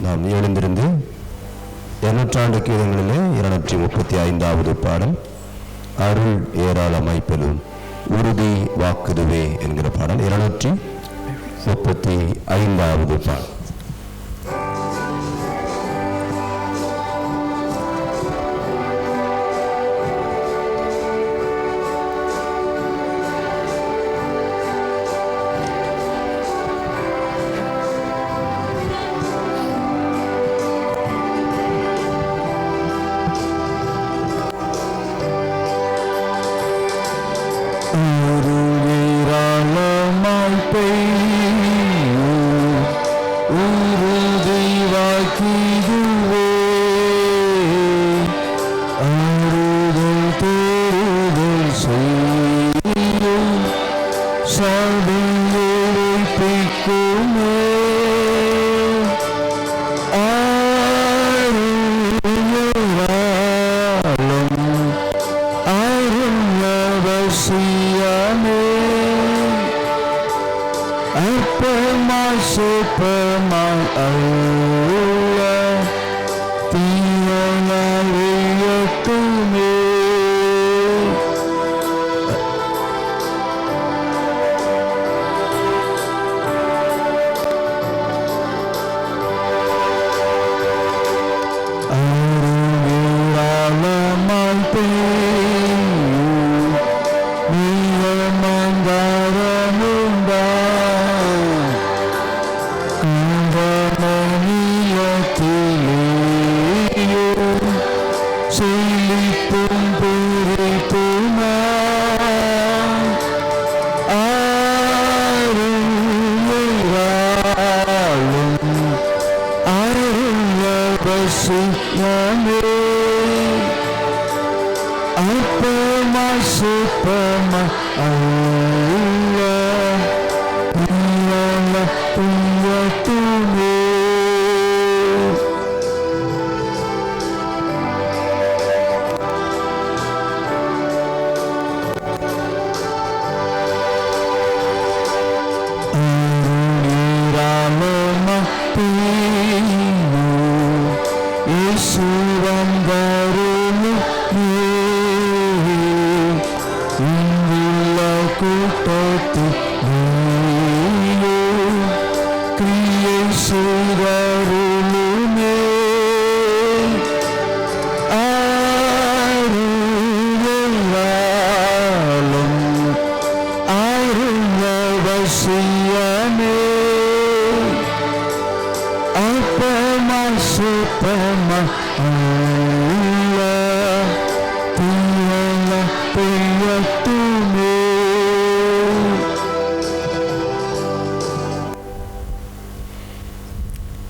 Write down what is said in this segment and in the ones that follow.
நாம் எழுந்திருந்து 200 கீதங்களிலே 235வது பாடல், அருள் ஏராளமாய் பெறும் உறுதி வாக்குதுவே என்கிற பாடல் 235வது பாடல்.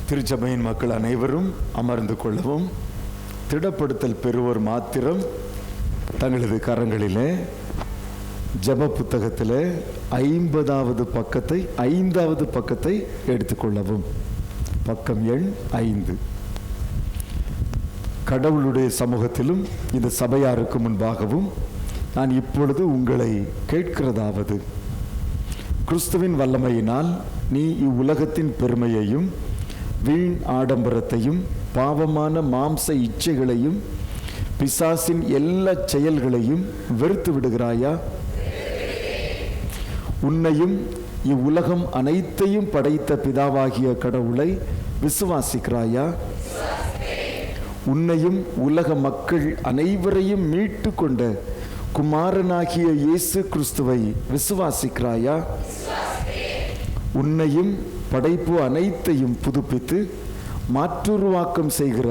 திருச்சபையின் மக்கள் அனைவரும் அமர்ந்து கொள்ளவும். திடப்படுத்தல் பெறுவோர் மாத்திரம் தங்களது கரங்களிலே ஜெப புத்தகத்திலே 50வது பக்கத்தை 5வது பக்கத்தை எடுத்துக்கொள்ளவும். பக்கம் எண் 5. கடவுளுடைய சமூகத்திலும் இந்த சபையாருக்கு முன்பாகவும் நான் இப்பொழுது உங்களை கேட்கிறதாவது, கிறிஸ்துவின் வல்லமையினால் நீ இவ்வுலகத்தின் பெருமையையும் வீண் ஆடம்பரத்தையும் பாவமான மாம்ச இச்சைகளையும் பிசாசின் எல்லா செயல்களையும் வெறுத்து விடுகிறாயா? உன்னையும் இவ்வுலகம் அனைத்தையும் படைத்த பிதாவாகிய கடவுளை விசுவாசிக்கிறாயா? உன்னையும் உலக மக்கள் அனைவரையும் மீட்டு கொண்ட குமாரனாகிய இயேசு கிறிஸ்துவை விசுவாசிக்கிறாயா? உன்னையும் படைப்பு அனைத்தையும் புதுப்பித்து மாற்றுருவாக்கம் செய்கிற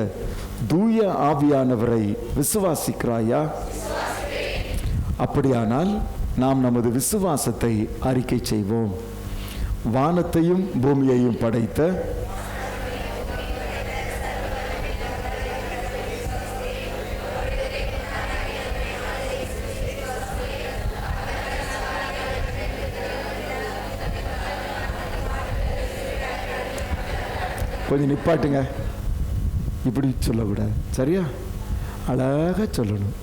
தூய ஆவியானவரை விசுவாசிக்கிறாயா? அப்படியானால் நாம் நமது விசுவாசத்தை அறிக்கை செய்வோம். வானத்தையும் பூமியையும் படைத்த கொஞ்சம் நிப்பாட்டுங்க, இப்படி சொல்லக்கூடாது, சரியா? அழகாக சொல்லணும்.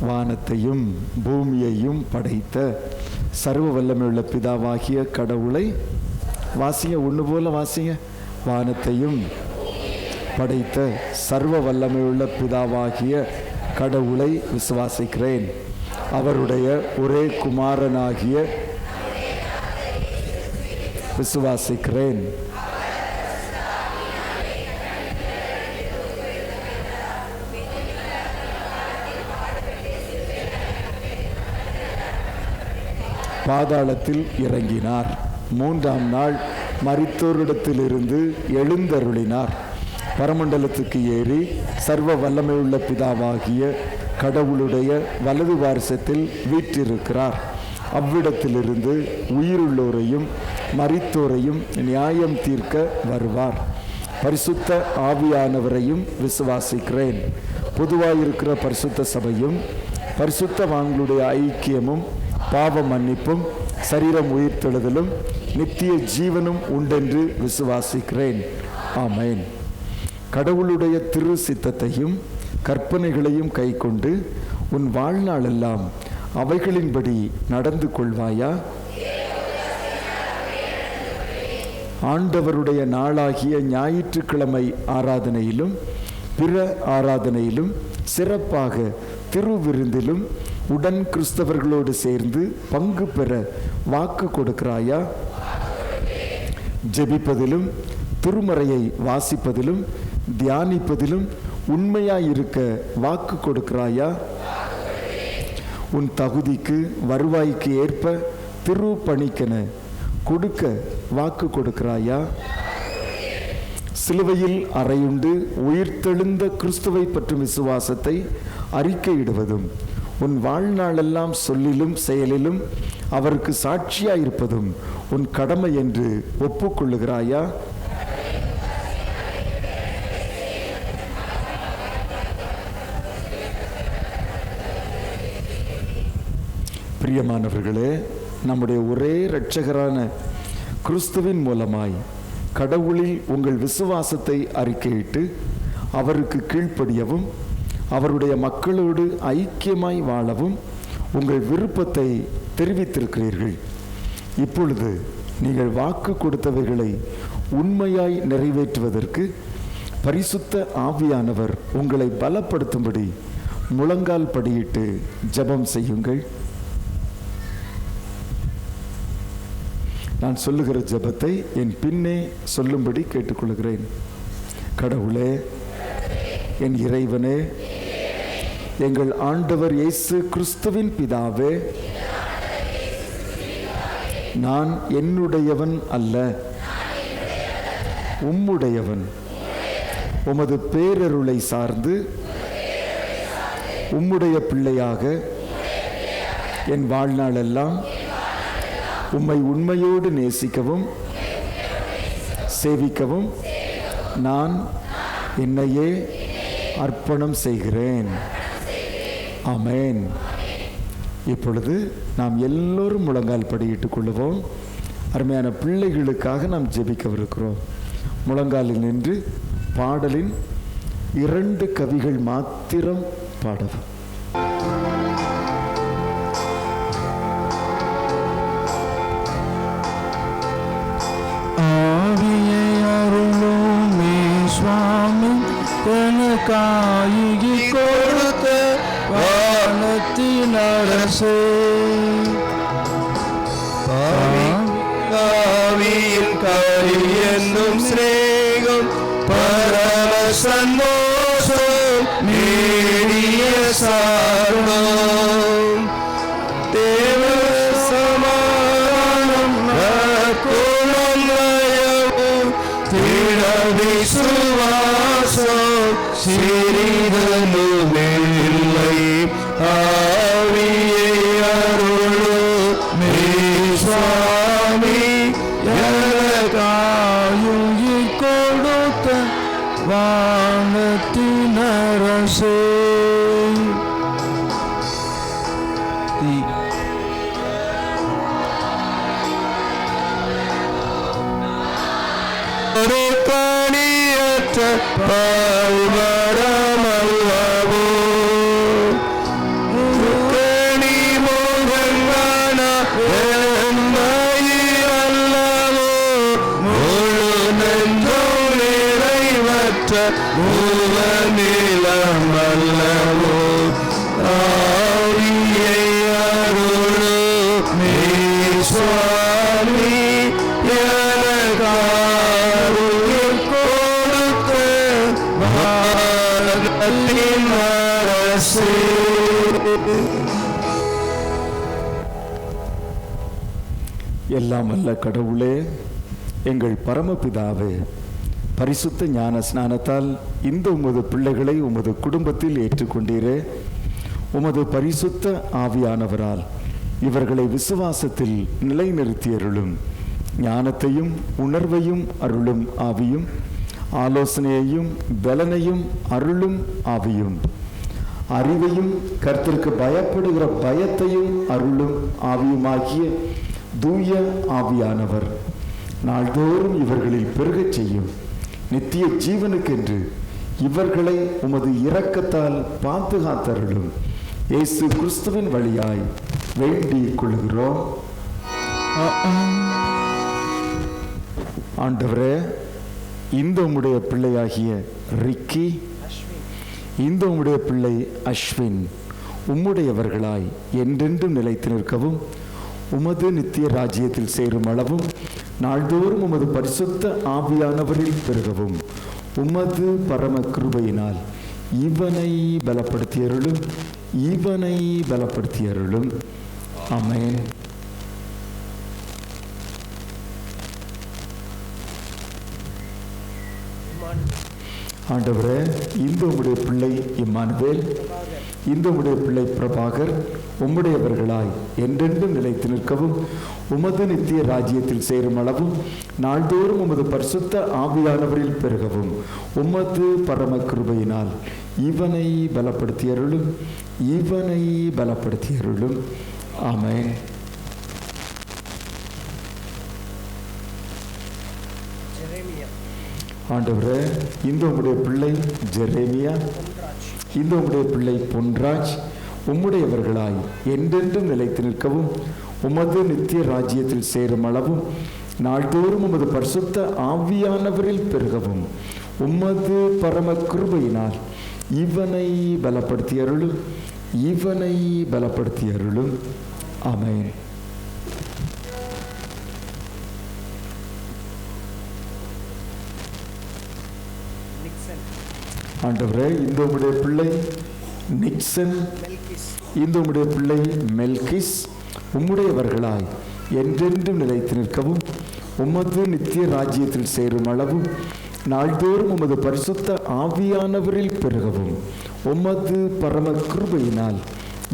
வானத்தையும் பூமியையும் படைத்த சர்வ வல்லமையுள்ள பிதாவாகிய கடவுளை வாசிங்க, ஒன்று போல வாசிங்க. வானத்தையும் படைத்த சர்வ வல்லமையுள்ள பிதாவாகிய கடவுளை விசுவாசிக்கிறேன். அவருடைய ஒரே குமாரனாகிய விசுவாசிக்கிறேன். பாதாளத்தில் இறங்கினார். 3ஆம் நாள் மரித்தோரிடத்திலிருந்து எழுந்தருளினார். பரமண்டலத்துக்கு ஏறி சர்வ வல்லமையுள்ள பிதாவாகிய கடவுளுடைய வலது வாரிசத்தில் வீற்றிருக்கிறார். அவ்விடத்திலிருந்து உயிருள்ளோரையும் மரித்தோரையும் நியாயம் தீர்க்க வருவார். பரிசுத்த ஆவியானவரையும் விசுவாசிக்கிறேன். பொதுவாயிருக்கிற பரிசுத்த சபையும் பரிசுத்தவான்களுடைய ஐக்கியமும் பாவ மன்னிப்பும் சரீரம் உயிர்த்தெழுதலும் நித்திய ஜீவனும் உண்டென்று விசுவாசிக்கிறேன். ஆமேன். கடவுளுடைய திரு சித்தத்தையும் கற்பனைகளையும் கைக்கொண்டு உன் வாழ்நாளெல்லாம் அவைகளின்படி நடந்து கொள்வாயா? ஆண்டவருடைய நாளாகிய ஞாயிற்றுக்கிழமை ஆராதனையிலும் பிற ஆராதனையிலும் சிறப்பாக திருவிருந்திலும் உடன் கிறிஸ்தவர்களோடு சேர்ந்து பங்கு பெற வாக்கு கொடுக்கிறாயா? ஜெபிப்பதிலும் திருமறையை வாசிப்பதிலும் தியானிப்பதிலும் உண்மையாயிருக்க வாக்கு கொடுக்கிறாயா? உன் தகுதிக்கு வருவாய்க்கு ஏற்ப திரு பணிக்கென கொடுக்க வாக்கு கொடுக்கிறாயா? சிலுவையில் அறையுண்டு உயிர்த்தெழுந்த கிறிஸ்துவை பற்றும் விசுவாசத்தை அறிக்கையிடுவதும் உன் வாழ்நாளெல்லாம் சொல்லிலும் செயலிலும் அவருக்கு சாட்சியாயிருப்பதும் உன் கடமை என்று ஒப்புக்கொள்ளுகிறாயா? பிரியமானவர்களே, நம்முடைய ஒரே இரட்சகரான கிறிஸ்துவின் மூலமாய் கடவுளில் உங்கள் விசுவாசத்தை அறிக்கையிட்டு அவருக்கு கீழ்ப்படியவும் அவருடைய மக்களோடு ஐக்கியமாய் வாழவும் உங்கள் விருப்பத்தை தெரிவித்திருக்கிறீர்கள். இப்பொழுது நீங்கள் வாக்கு கொடுத்தவைகளை உண்மையாய் நிறைவேற்றுவதற்கு பரிசுத்த ஆவியானவர் உங்களை பலப்படுத்தும்படி முழங்கால் படியிட்டு ஜெபம் செய்யுங்கள். நான் சொல்லுகிற ஜெபத்தை என் பின்னே சொல்லும்படி கேட்டுக்கொள்கிறேன். கடவுளே, என் இறைவனே, எங்கள் ஆண்டவர் இயேசு கிறிஸ்துவின் பிதாவே, நான் என்னுடையவன் அல்ல, உம்முடையவன். உமது பேரருளை சார்ந்து உம்முடைய பிள்ளையாக என் வாழ்நாளெல்லாம் உம்மை உண்மையோடு நேசிக்கவும் சேவிக்கவும் நான் என்னையே அர்ப்பணம் செய்கிறேன். ஆமென். இப்பொழுது நாம் எல்லோரும் முழங்கால் படியிட்டுக் கொள்ளுவோம். அருமையான பிள்ளைகளுக்காக நாம் ஜெபிக்கவிருக்கிறோம். முழங்காலில் நின்று பாடலின் 2 கவிகள் மாத்திரம் பாடவும். எனக்காகி கொடுத்த வானத்தின் அரசே, ஆவியின் கரி என்னும் சிநேகம் பரம சந்தோஷம் நீடிய சார்பம் தேவ சமாதானம் நற்குணம் நயவும் திட விசுவாசம் சிறிதனுமில்லை. ஆவியை அருளுமே சுவாமி, எனக்காயுயிர் கொடுத்த வானத்தின் அரசே. ஒரு கணியற்ற பால்வரமல்லவோ, கணி மோகங்கான அல்லவோ, முழு நெஞ்சோ நிறைவற்ற அற்ற மூல நிலமல்லவோ ஆவியை அருளுமே சுவாமி எனக்காருயிர் கொடுத்த பாரதத்தின் அரசே. எல்லாம் வல்ல கடவுளே, எங்கள் பரமபிதாவே, பரிசுத்த ஞான ஸ்நானத்தால் இந்த உமது பிள்ளைகளை உமது குடும்பத்தில் ஏற்றுக்கொண்டீரே. உமது பரிசுத்த ஆவியானவரால் இவர்களை விசுவாசத்தில் நிலைநிறுத்தியருளும். ஞானத்தையும் உணர்வையும் அருளும் ஆவியும், ஆலோசனையையும் பலனையும் அருளும் ஆவியும், அறிவையும் கர்த்தருக்கு பயப்படுகிற பயத்தையும் அருளும் ஆவியுமாகிய தூய ஆவியானவர் நாள்தோறும் இவர்களில் பெருகச் செய்யும். நித்திய ஜீவனுக்கென்று இவர்களை உமது இரக்கத்தால் பாதுகாத்தருளும். இயேசு கிறிஸ்துவின் வழியாய் வேண்டிக் கொள்கிறோம். ஆண்டவரே, இந்த உம்முடைய பிள்ளையாகிய ரிக்கி, இந்த உம்முடைய பிள்ளை அஸ்வின் உம்முடையவர்களாய் என்றென்றும் நிலைத்து நிற்கவும், உமது நித்திய ராஜ்யத்தில் சேரும் அளவும் நாள்தோறும் உமது பரிசுத்த ஆவியானவரில் பெருகவும் உமது பரம கிருபையினால் இவனை பலப்படுத்தியருளும், இவனை பலப்படுத்தியருளும். ஆமென். ஆண்டவரே, இந்த உம்முடைய பிள்ளை இம்மானுவேல், இந்த உம்முடைய பிள்ளை பிரபாகர் உம்முடையவர்களாய் என்றென்றும் நிலைத்து நிற்கவும், உமது நித்திய ராஜ்யத்தில் சேரும் அளவும் நாள்தோறும் உமது பரிசுத்த ஆவியானவரில் பெருகவும் உமது பரம கிருபையினால் இவனை பலப்படுத்தியருளும், இவனை பலப்படுத்தியருளும். ஆமென். ஆண்டவரே, இந்த உம்முடைய பிள்ளை ஜெரேமியா, இந்த உம்முடைய பிள்ளை பொன்ராஜ் உம்முடையவர்களாய் என்றென்றும் நிலைத்து நிற்கவும், உமது நித்திய ராஜ்யத்தில் சேரும் அளவும் நாள்தோறும் உமது பரிசுத்த ஆவியானவரில் பெருகவும் உமது பரம கிருபையினால் இவனை பலப்படுத்தியருளும், இவனை பலப்படுத்தியருளும். ஆமென். ஆண்டவரே, இந்த உம்முடைய பிள்ளை நிக்சன், இந்த உம்முடைய பிள்ளை மெல்கிஸ் உம்முடையவர்களாய் என்றென்றும் நிலைத்து நிற்கவும், உமது நித்திய ராஜ்யத்தில் சேரும் அளவும் நாள்தோறும் உமது பரிசுத்த ஆவியானவரில் பெருகவும் உமது பரம கிருபையினால்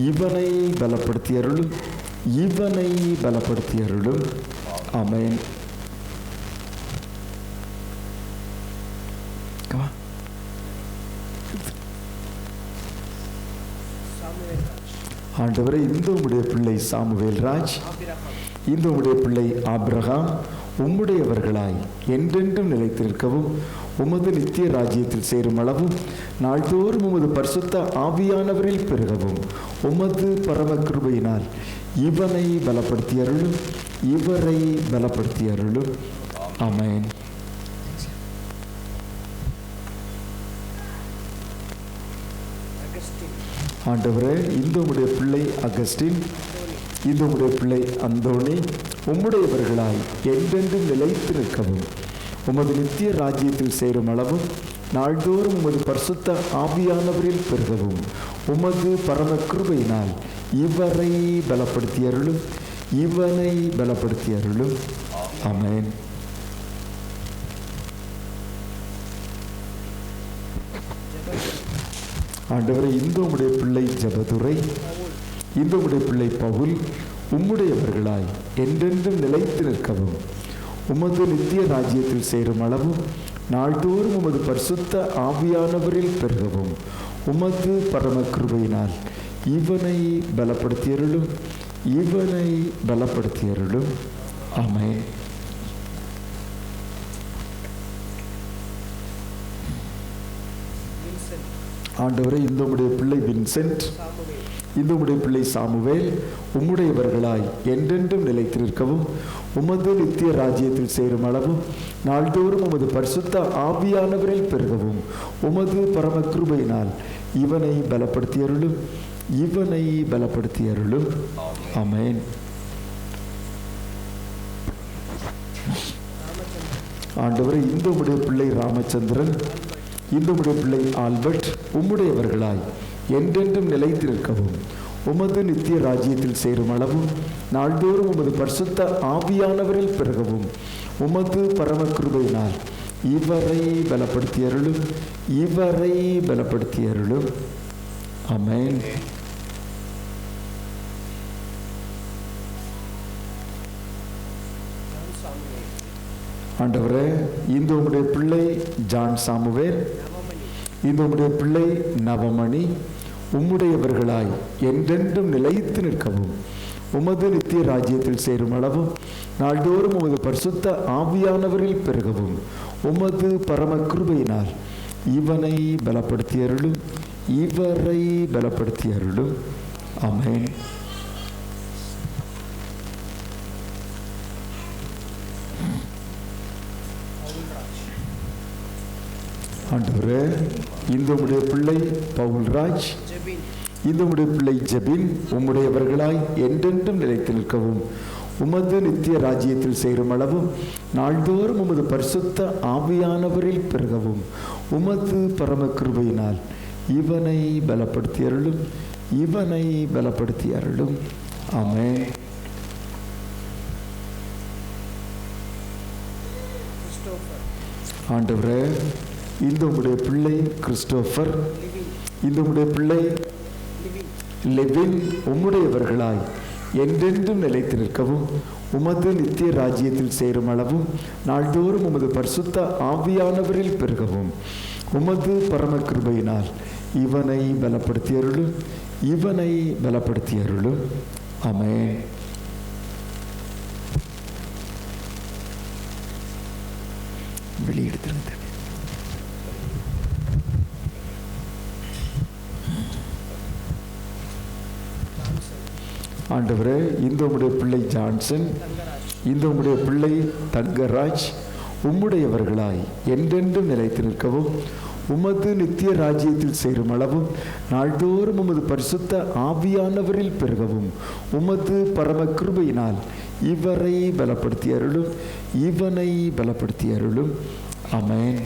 இவனை பலப்படுத்தியருளும், இவனை பலப்படுத்தியருளும். ஆமென். ஆண்டவரே, இந்த உம்முடைய பிள்ளை சாமுவேல் ராஜ், இந்த உம்முடைய பிள்ளை ஆபிரகாம் உம்முடையவர்களாய் என்றென்றும் நிலைத்திருக்கவும், உமது நித்திய ராஜ்யத்தில் சேரும் அளவும் நாள்தோறும் உமது பரிசுத்த ஆவியானவரில் பெருகவும் உமது பரம கிருபையினால் இவனை பலப்படுத்தி அருளும், இவரை பலப்படுத்தி அருளும். ஆமென். ஆண்டவரே, இந்த உம்முடைய பிள்ளை அகஸ்டின், இந்த உம்முடைய பிள்ளை அந்தோணி உம்முடையவர்களாய் என்றென்றும் நிலைத்து நிற்கவும், உமது நித்திய ராஜ்யத்தில் சேரும் அளவும் நாள்தோறும் உமது பரிசுத்த ஆவியானவரில் பெருகவும் உமது பரம கிருபையினால் இவரை பலப்படுத்தி அருளும், இவனை பலப்படுத்தி அருளும். ஆமென். ஆண்டவரே, இந்த உம்முடைய பிள்ளை ஜெபதுரை, இந்த உம்முடைய பிள்ளை பவுல் உம்முடையவர்களாய் என்றென்றும் நிலைத்து நிற்கவும், உமது நித்திய ராஜ்யத்தில் சேரும் அளவும் நாள்தோறும் உமது பரிசுத்த ஆவியானவரில் பெருகவும் உமது பரம கிருபையினால் இவனை பலப்படுத்தி அருளும், இவனை பலப்படுத்தி அருளும். ஆமென். ஆண்டவரே, இந்த உம்முடைய பிள்ளை வின்சென்ட், இந்த உம்முடைய பிள்ளை சாமுவேல் உம்முடையவர்களாய் என்றென்றும் நிலைத்திருக்கவும் உமது நித்திய ராஜ்யத்தில் சேரும் அளவும் நாள்தோறும் உமது பரிசுத்த ஆவியானவரில் பெருகவும் உமது பரம கிருபையினால் இவனை பலப்படுத்தியருளும், இவனை பலப்படுத்தியருளும். ஆமென். ஆண்டவரே, இந்த உம்முடைய பிள்ளை ராமச்சந்திரன், இந்த உம்முடைய பிள்ளை ஆல்பர்ட் உம்முடையவர்களாய் என்றென்றும் நிலைத்திருக்கவும் உமது நித்திய ராஜ்யத்தில் சேரும் அளவும் நாள்தோறும் உமது பரிசுத்த ஆவியானவரில் பெருகவும் உமது பரம கிருபையினால் இவரை பலப்படுத்தியருளும், இவரை பலப்படுத்தியருளும். ஆமென். ஆண்டவரே, இந்த உம்முடைய பிள்ளை ஜான் சாமுவேல், இந்த உம்முடைய பிள்ளை நவமணி உம்முடையவர்களாய் என்றென்றும் நிலைத்து நிற்கவும் உமது நித்திய ராஜ்யத்தில் சேரும் அளவும் நாள்தோறும் உமது பரிசுத்த ஆவியானவரில் பெருகவும் உமது பரம கிருபையினால் இவனை பலப்படுத்தியருளும், இவரை பலப்படுத்தியருளும். ஆமென். ஆண்டவரே, இந்த உம்முடைய பிள்ளை பவுல்ராஜ், இந்த உம்முடைய பிள்ளை ஜெபின் உம்முடையவர்களாய் என்றென்றும் நிலைத்து நிற்கவும் உமது நித்திய ராஜ்யத்தில் சேரும் அளவும் நாள்தோறும் உமது பரிசுத்த ஆவியானவரில் பெருகவும் உமது பரம கிருபையினால் இவனை பலப்படுத்தியருளும், இவனை பலப்படுத்தியருளும். ஆமென். ஆண்டவரே, இந்த உம்முடைய பிள்ளை கிறிஸ்டோபர், இந்த உம்முடைய பிள்ளை லெவின் உம்முடையவர்களாய் என்றென்றும் நிலைத்து நிற்கவும் உமது நித்திய ராஜ்யத்தில் சேரும் அளவும் நாள்தோறும் உமது பரிசுத்த ஆவியானவரில் பெருகவும் உமது பரம கிருபையினால் இவனை பலப்படுத்தியருளும், இவனை பலப்படுத்தியருளும். ஆமென். வெளியெடுத்திருந்தேன். ஆண்டவரே, இந்த உம்முடைய பிள்ளை ஜான்சன், இந்த உம்முடைய பிள்ளை தங்கராஜ் உம்முடையவர்களாய் என்றென்றும் நிலைத்து நிற்கவும் உமது நித்திய ராஜ்யத்தில் சேரும் அளவும் நாள்தோறும் உமது பரிசுத்த ஆவியானவரில் பெருகவும் உமது பரம கிருபையினால் இவரை பலப்படுத்தி அருளும், இவனை பலப்படுத்தி அருளும். ஆமென்.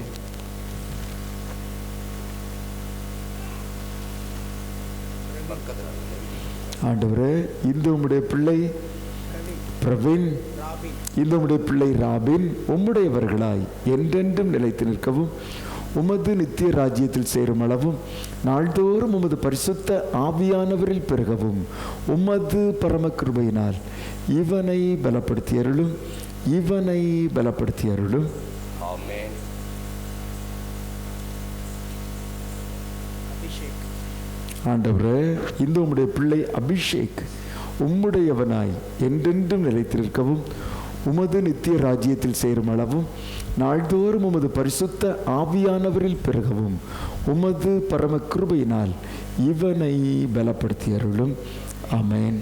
ஆண்டவரே, இந்த உம்முடைய பிள்ளை பிரவீன், இந்த உம்முடைய பிள்ளை ராபின் உம்முடையவர்களாய் என்றென்றும் நிலைத்து நிற்கவும் உமது நித்திய ராஜ்யத்தில் சேரும் அளவும் நாள்தோறும் உமது பரிசுத்த ஆவியானவரில் பெருகவும் உமது பரம கிருபையினால் இவனை பலப்படுத்தி அருளும், இவனை பலப்படுத்தி அருளும். ஆண்டவரே, இந்த உம்முடைய பிள்ளை அபிஷேக் உம்முடையவனாய் என்றென்றும் நிலைத்திருக்கவும் உமது நித்திய ராஜ்யத்தில் சேரும் அளவும் நாள்தோறும் உமது பரிசுத்த ஆவியானவரில் பெருகவும் உமது பரம கிருபையினால் இவனை பலப்படுத்தி அருளும். ஆமென்.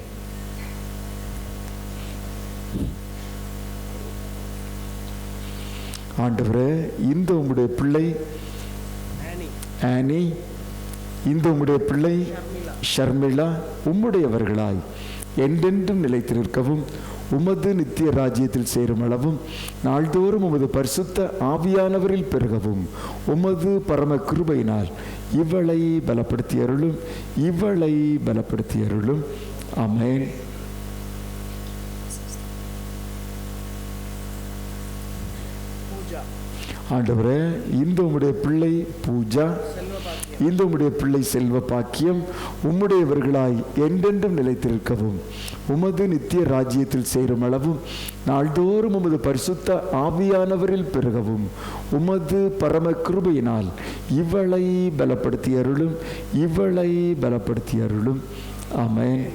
ஆண்டவரே, இந்த உம்முடைய பிள்ளை ஆனி, இந்த உம்முடைய பிள்ளை ஷர்மிளா உம்முடையவர்களாய் என்றென்றும் நிலைத்து நிற்கவும் உமது நித்திய ராஜ்யத்தில் சேரும் அளவும் நாள்தோறும் உமது பரிசுத்த ஆவியானவரில் பெருகவும் உமது பரம கிருபையினால் இவளை பலப்படுத்தி அருளும், இவளை பலப்படுத்தி அருளும். ஆமென். ஆண்டவரே, இந்த உம்முடைய பிள்ளை பூஜா, இந்த உம்முடைய பிள்ளை செல்வ பாக்கியம் உம்முடையவர்களாய் என்றென்றும் நிலைத்திருக்கவும் உமது நித்திய ராஜ்யத்தில் சேரும் அளவும் நாள்தோறும் உமது பரிசுத்த ஆவியானவரில் பெருகவும் உமது பரம கிருபையினால் இவளை பலப்படுத்தி அருளும், இவளை பலப்படுத்தி அருளும். ஆமென்.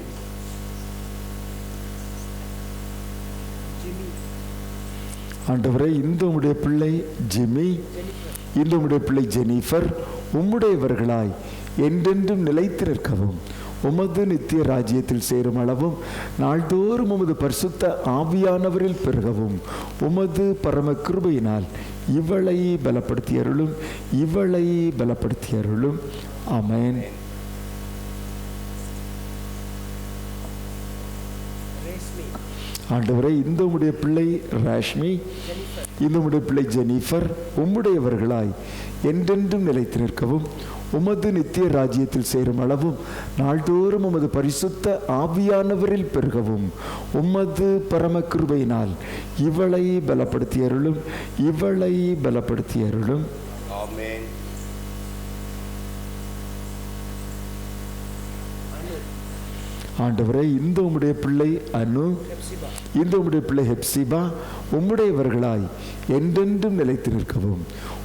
ஆண்டவரே, இந்த உம்முடைய பிள்ளை ஜிமி, இந்த உம்முடைய பிள்ளை ஜெனிஃபர் உம்முடையவர்களாய் என்றென்றும் நிலைத்திருக்கவும் உமது நித்திய ராஜ்யத்தில் சேரும் அளவும் நாள்தோறும் உமது பரிசுத்த ஆவியானவரில் பெருகவும் உமது பரம கிருபையினால் இவளை பலப்படுத்தி அருளும், இவளை பலப்படுத்தி அருளும். ஆமென். ஆண்டவரே, இந்த உம்முடைய பிள்ளை ராஷ்மி, இந்த உம்முடைய பிள்ளை ஜெனிஃபர் உம்முடையவர்களாய் என்றென்றும் நிலைத்து நிற்கவும் உமது நித்திய ராஜ்யத்தில் சேரும் அளவும் நாள்தோறும் உமது பரிசுத்த ஆவியானவரில் பெருகவும் உமது பரம கிருபையினால் இவளை பலப்படுத்தி அருளும், இவளை பலப்படுத்தி அருளும். ஆமென். ஆண்டவரே, இந்த உம்முடைய பிள்ளை அனு, இந்த உம்முடைய பிள்ளை ஹெப்சிபா உம்முடையவர்களாய் என்றென்றும் நிலைத்து நிற்கவும்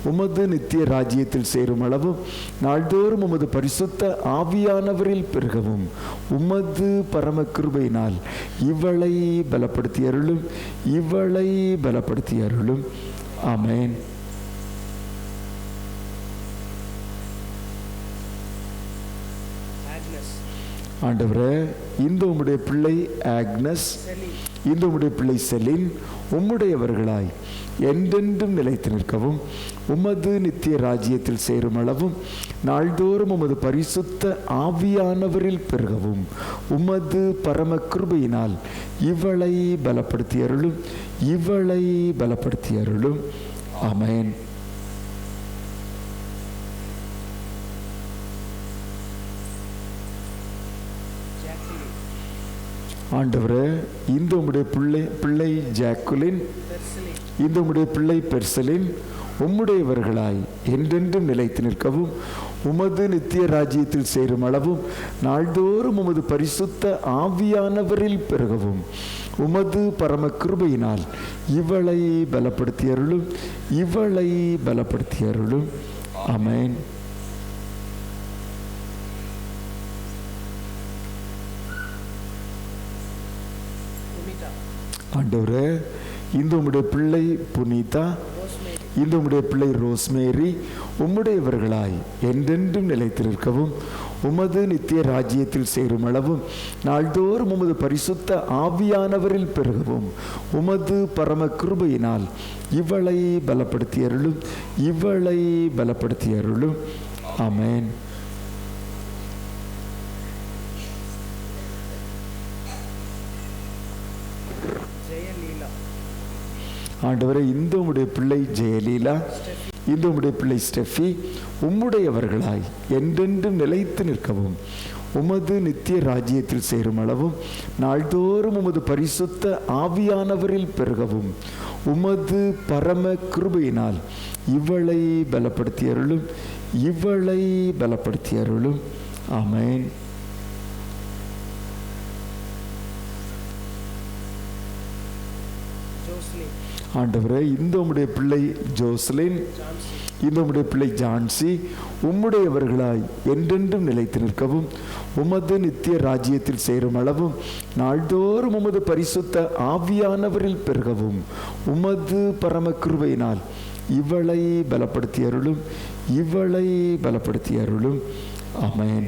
உமது நித்திய ராஜ்யத்தில் சேரும் அளவும் நாள்தோறும் உமது பரிசுத்த ஆவியானவரில் பெருகவும் உமது பரம கிருபையினால் இவளை பலப்படுத்தி அருளும், இவளை பலப்படுத்தி அருளும். ஆமென். ஆண்டவரே, இந்த உம்முடைய பிள்ளை ஆக்னஸ், இந்த உம்முடைய பிள்ளை செலின் உம்முடையவர்களாய் என்றென்றும் நிலைத்து நிற்கவும் உமது நித்திய ராஜ்யத்தில் சேரும் அளவும் நாள்தோறும் உமது பரிசுத்த ஆவியானவரில் பெருகவும் உமது பரம கிருபையினால் இவளை பலப்படுத்தி அருளும், இவளை பலப்படுத்தி அருளும். ஆமென். ஆண்டவரே, இந்த உம்முடைய பிள்ளை ஜாக்குலின், இந்த உம்முடைய பிள்ளை பெர்சலின் உம்முடையவர்களாய் என்றென்றும் நிலைத்து நிற்கவும் உமது நித்திய ராஜ்யத்தில் சேரும் அளவும் நாள்தோறும் உமது பரிசுத்த ஆவியானவரில் பெருகவும் உமது பரம கிருபையினால் இவளை பலப்படுத்தி அருளும், இவளை பலப்படுத்தி அருளும். ஆமென். ஆண்டவரே, இந்த உம்முடைய பிள்ளை புனிதா, இந்த உம்முடைய பிள்ளை ரோஸ்மேரி உம்முடையவர்களாய் என்றென்றும் நிலைத்து நிற்கவும் உமது நித்திய ராஜ்யத்தில் சேரும் அளவும் நாள்தோறும் உமது பரிசுத்த ஆவியானவரில் பெருகவும் உமது பரம கிருபையினால் இவளை பலப்படுத்தி அருளும், இவளை பலப்படுத்தி அருளும். ஆமென். ஆண்டவரே, இந்த உம்முடைய பிள்ளை ஜெயலீலா, இந்த உம்முடைய பிள்ளை ஸ்டெஃபி உம்முடையவர்களாய் என்றென்றும் நிலைத்து நிற்கவும் உமது நித்திய ராஜ்யத்தில் சேரும் அளவும் நாள்தோறும் உமது பரிசுத்த ஆவியானவரில் பெருகவும் உமது பரம கிருபையினால் இவளை பலப்படுத்தி அருளும், இவளை பலப்படுத்தி அருளும். ஆமென். ஆண்டவரே, இந்த உம்முடைய பிள்ளை ஜோஸ்லின், இந்த உம்முடைய பிள்ளை ஜான்சி உம்முடையவர்களாய் என்றென்றும் நிலைத்து நிற்கவும் உமது நித்திய ராஜ்யத்தில் சேரும் அளவும் நாள்தோறும் உமது பரிசுத்த ஆவியானவரில் பெருகவும் உமது பரம கிருபையினால் இவளை பலப்படுத்தி அருளும், இவளை பலப்படுத்தி அருளும். ஆமென்.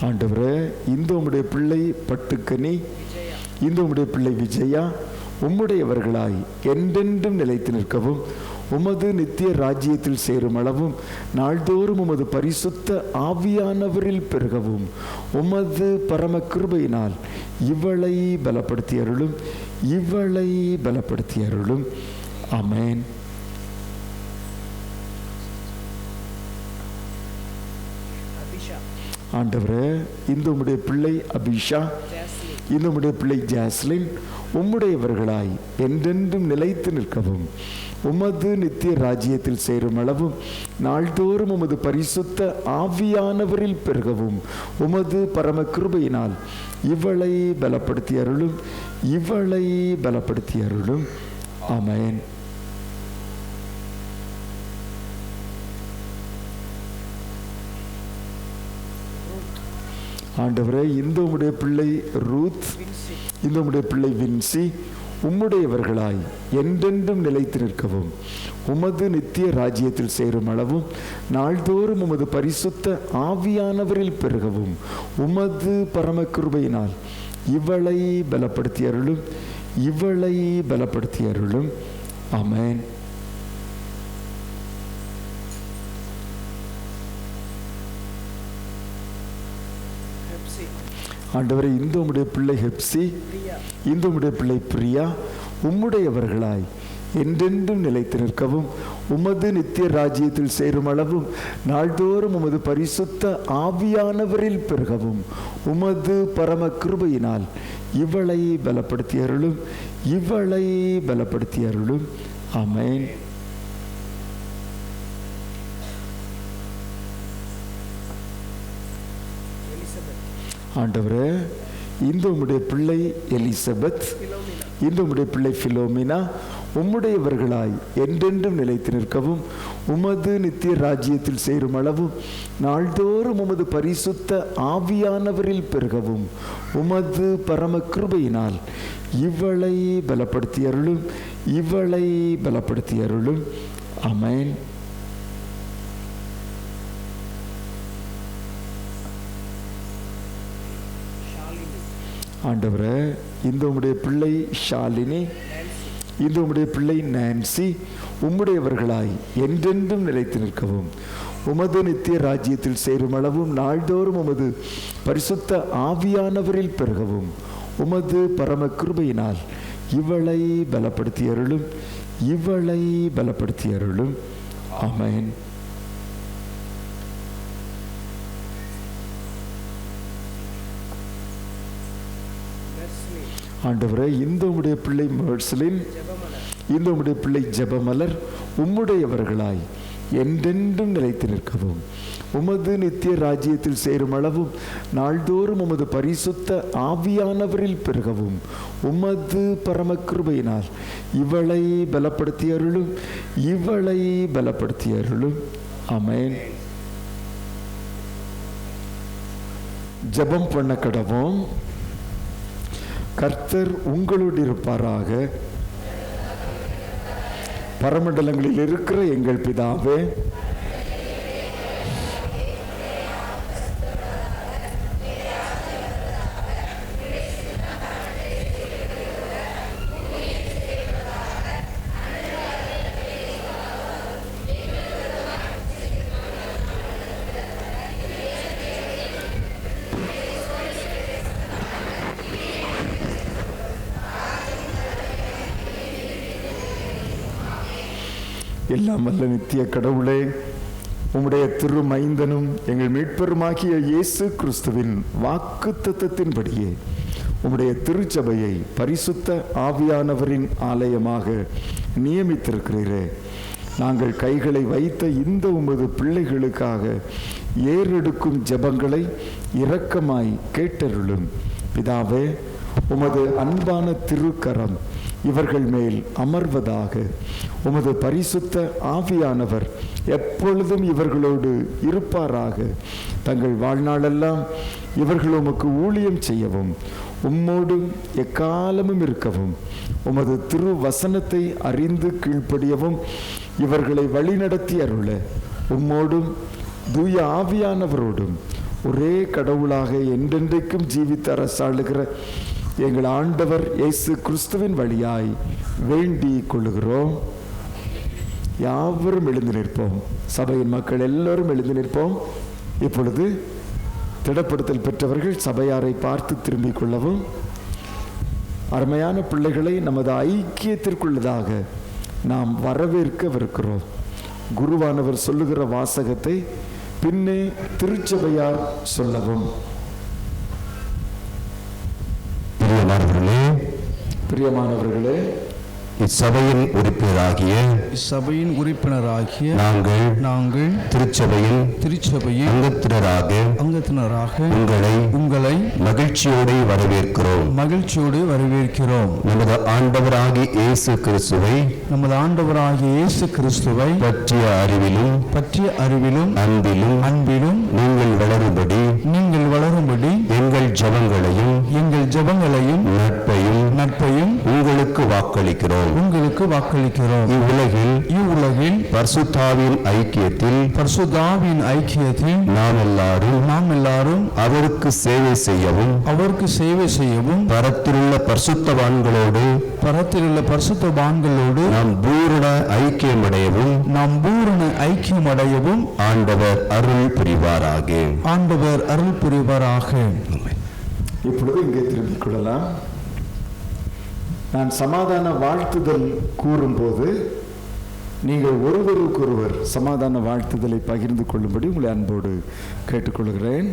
ஆண்டவரே, இந்த உம்முடைய பிள்ளை பட்டுக்கனி, இந்த உம்முடைய பிள்ளை விஜயா உம்முடையவர்களாய் என்றென்றும் நிலைத்து நிற்கவும் உமது நித்திய ராஜ்யத்தில் சேரும் அளவும் நாள்தோறும் உமது பரிசுத்த ஆவியானவரில் பெருகவும் உமது பரம கிருபையினால் இவளை பலப்படுத்தி அருளும், இவளை பலப்படுத்தி அருளும். ஆமென். ஆண்டவரே, இந்த உம்முடைய பிள்ளை அபிஷா, இந்த உம்முடைய பிள்ளை ஜாஸ்லின் உம்முடையவர்களாய் என்றென்றும் நிலைத்து நிற்கவும் உமது நித்திய ராஜ்யத்தில் சேரும் அளவும் நாள்தோறும் உமது பரிசுத்த ஆவியானவரில் பெருகவும் உமது பரம கிருபையினால் இவளை பலப்படுத்தி அருளும், இவளை பலப்படுத்தி அருளும். ஆமென். ஆண்டவரே, இந்த உம்முடைய பிள்ளை ரூத், இந்த உம்முடைய பிள்ளை வின்சி உம்முடையவர்களாய் என்றென்றும் நிலைத்து நிற்கவும் உமது நித்திய ராஜ்யத்தில் சேரும் அளவும் நாள்தோறும் உமது பரிசுத்த ஆவியானவரில் பெருகவும் உமது பரம கிருபையினால் இவளை பலப்படுத்தி அருளும், இவளை பலப்படுத்தி அருளும். ஆமென். ஆண்டவரே, இந்த உம்முடைய பிள்ளை ஹெப்சி, இந்த உம்முடைய பிள்ளை பிரியா உம்முடையவர்களாய் என்றென்றும் நிலைத்து நிற்கவும் உமது நித்திய ராஜ்யத்தில் சேரும் அளவும் நாள்தோறும் உமது பரிசுத்த ஆவியானவரில் பெருகவும் உமது பரம கிருபையினால் இவளை பலப்படுத்தி அருளும், இவளை பலப்படுத்தி அருளும். ஆமென். ஆண்டவரே, இந்த உம்முடைய பிள்ளை எலிசபெத், இந்த உம்முடைய பிள்ளை பிலோமினா உம்முடையவர்களாய் என்றென்றும் நிலைத்து நிற்கவும் உமது நித்திய ராஜ்யத்தில் சேரும் அளவும் நாள்தோறும் உமது பரிசுத்த ஆவியானவரில் பெருகவும் உமது பரம கிருபையினால் இவளை பலப்படுத்தி அருளும், இவளை பலப்படுத்தி அருளும். ஆமென். ஆண்டவரே, இந்த உம்முடைய பிள்ளை ஷாலினி, இந்த உம்முடைய பிள்ளை நான்சி உம்முடையவர்களாய் என்றென்றும் நிலைத்து நிற்கவும் உமது நித்திய ராஜ்யத்தில் சேரும் அளவும் நாள்தோறும் உமது பரிசுத்த ஆவியானவரில் பெருகவும் உமது பரம கிருபையினால் இவளை பலப்படுத்தி அருளும், இவளை பலப்படுத்தி அருளும். ஆமென். ஆண்டவரே, இந்த உம்முடைய பிள்ளை மர்சலின், இந்த உம்முடைய பிள்ளை ஜெபமலர் உம்முடையவர்களாய் என்றென்றும் நிலைத்து நிற்கவும் உமது நித்திய ராஜ்யத்தில் சேரும் அளவும் நாள்தோறும் உமது பரிசுத்த ஆவியானவரில் பெருகவும் உமது பரம கிருபையினால் இவளை பலப்படுத்தி அருளும், இவளை பலப்படுத்தி அருளும். ஆமென். ஜெபம் பண்ண கடவோம். கர்த்தர் உங்களோடு இருப்பாராக. பரமண்டலங்களில் இருக்கிற எங்கள் பிதாவே, எல்லாம் வல்ல நித்திய கடவுளே, உம்முடைய திருமைந்தனும் எங்கள் மீட்பருமாகிய இயேசு கிறிஸ்துவின் வாக்குத்தத்தத்தின்படியே உம்முடைய திருச்சபையை பரிசுத்த ஆவியானவரின் ஆலயமாக நியமித்திருக்கிறீரே. நாங்கள் கைகளை வைத்த இந்த உமது பிள்ளைகளுக்காக ஏறெடுக்கும் ஜெபங்களை இரக்கமாய் கேட்டருளும். பிதாவே, உமது அன்பான திருக்கரம் இவர்கள் மேல் அமர்வதாக. உமது பரிசுத்த ஆவியானவர் எப்பொழுதும் இவர்களோடு இருப்பாராக. தங்கள் வாழ்நாளெல்லாம் இவர்கள் உமக்கு ஊழியம் செய்யவும் உம்மோடு எக்காலமும் இருக்கவும் உமது திருவசனத்தை அறிந்து கீழ்ப்படியவும் இவர்களை வழிநடத்தி அருள உம்மோடும் தூய ஆவியானவரோடும் ஒரே கடவுளாக என்றென்றைக்கும் ஜீவித்து அரசாளுகிற எங்கள் ஆண்டவர் இயேசு கிறிஸ்துவின் வழியாய் வேண்டிக் கொள்ளுகிறோம். யாவரும் எழுந்து நிற்போம். சபையின் மக்கள் எல்லோரும் எழுந்து நிற்போம். இப்பொழுது திடப்படுத்தல் பெற்றவர்கள் சபையாரை பார்த்து திரும்பிக் கொள்ளவும். அருமையான பிள்ளைகளை நமது ஐக்கியத்திற்குள்ளதாக நாம் வரவேற்கவிருக்கிறோம். குருவானவர் சொல்லுகிற வாசகத்தை பின்னே திருச்சபையார் சொல்லவும். பிரியமானவர்களே, பிரியமானவர்களே, இச்சபையின் உறுப்பினராகிய நாங்கள் திருச்சபையின் அங்கத்தினராக உங்களை மகிழ்ச்சியோடு வரவேற்கிறோம். நமது ஆண்டவராகிய இயேசு கிறிஸ்துவை பற்றிய அறிவிலும் அன்பிலும் நீங்கள் வளரும்படி எங்கள் ஜெபங்களையும் நட்பையும் உங்களுக்கு வாக்களிக்கிறோம். இவ்வுலகில் பரிசுத்தாவின் ஐக்கியத்தில் நாம் எல்லாரும் அவருக்கு சேவை செய்யவும் பரத்திலுள்ள பரிசுத்தவான்களோடு நாம் பூரண ஐக்கியமடையவும் ஆண்டவர் அருள் புரிவாராக. இப்பொழுது இங்கே திரும்பிக் கொள்ளலாம். நான் சமாதான வாழ்த்துதல் கூறும்போது நீங்கள் ஒருவருக்கொருவர் சமாதான வாழ்த்துதலை பகிர்ந்து கொள்ளும்படி உங்களை அன்போடு கேட்டுக்கொள்கிறேன்.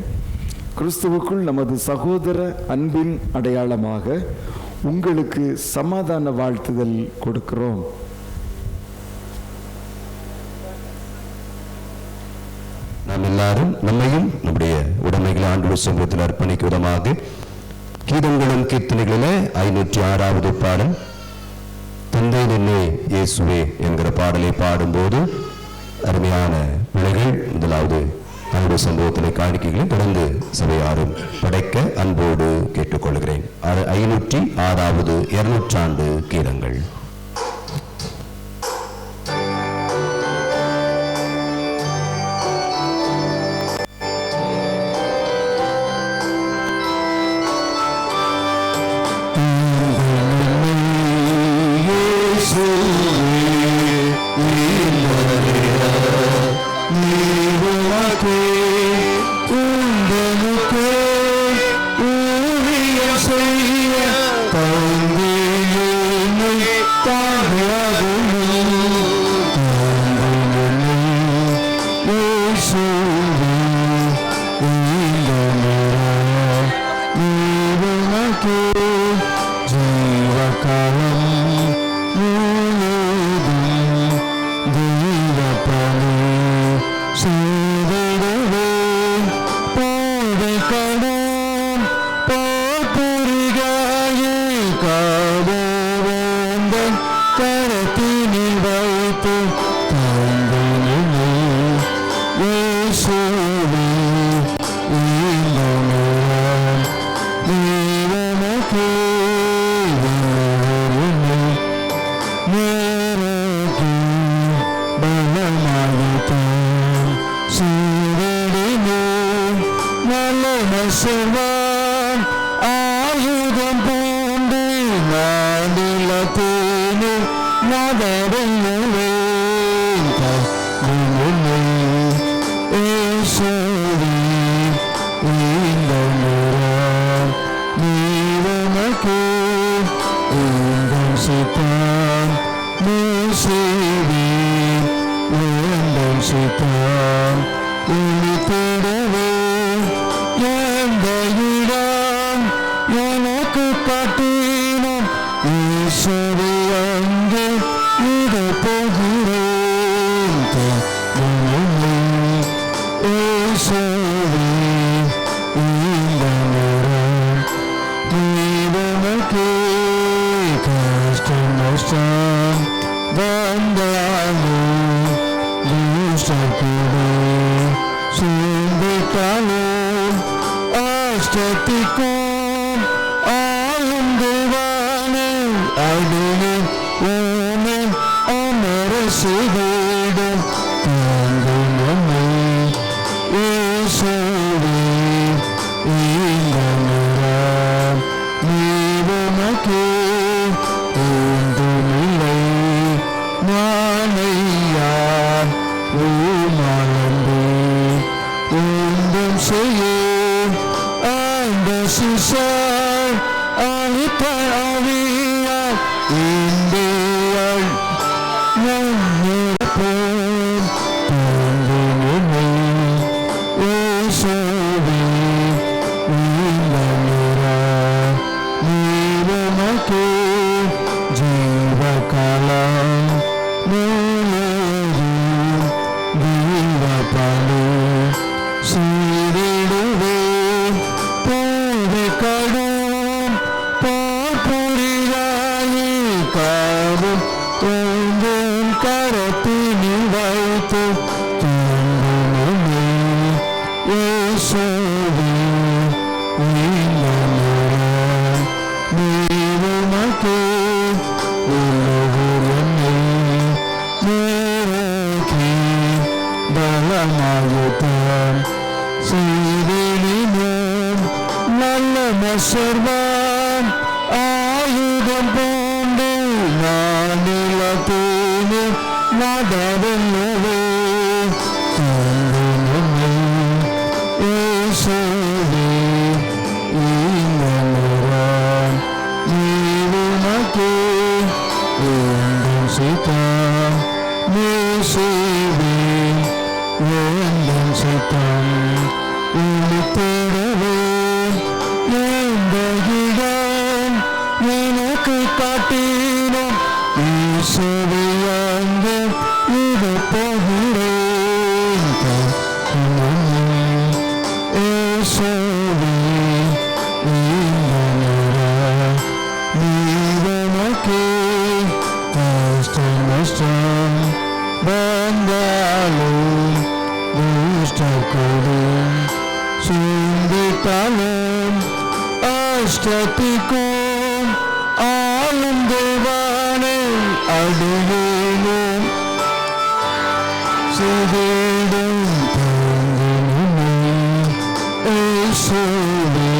கிறிஸ்துவுக்குள் நமது சகோதர அன்பின் அடையாளமாக உங்களுக்கு சமாதான வாழ்த்துதல் கொடுக்கிறோம். நாம் எல்லாரும் நம்மையும் நம்முடைய உடைமைகளை ஆண்டவர் சமூகத்தில் அர்ப்பணிக்க விதமாக கீதங்களும் கீர்த்தனைகளிலே 506வது பாடல் தந்தை நின்னே இயேசுவே என்கிற பாடலை பாடும்போது அருமையான பிள்ளைகள் முதலாவது ஆண்டவர் சமூகத்திலே காணிக்கைகளை தொடர்ந்து சபையாரும் படைக்க அன்போடு கேட்டுக்கொள்கிறேன். 506வது 200 கீதங்கள். जीवक காவும் உங்கள் கரத்தினில் வைத்து தூங்குமே இயேசுவே நீவுமக்கே உலகுரமே நேரக்கே பலமாயுத்தான் செய்தினினோம் நல்ல மசர்வான் ஆயுதம் போன்று நான் நிலத்தேனே மதவல்லவே தந்துமே இயேசுவே ஈனமரான் நீவுமக்கே உங்கள் சித்தம் இயேசுவே உங்கள் சித்தம் உளித்திடவே எந்த இடம் எனக்கு காட்டினோம் இயேசுவே அங்கு இது போகிறேன் இயேசுவே நீவனக்கே கஷ்டம் நஷ்டம் வந்தாலும் துஷ்டக்கூடும் சிந்தித்தாலும் அஷ்டத்திக்கும் ஆளும் தேவானை அடியேனும் சிதேடும் தங்கினுமே இயேசுவே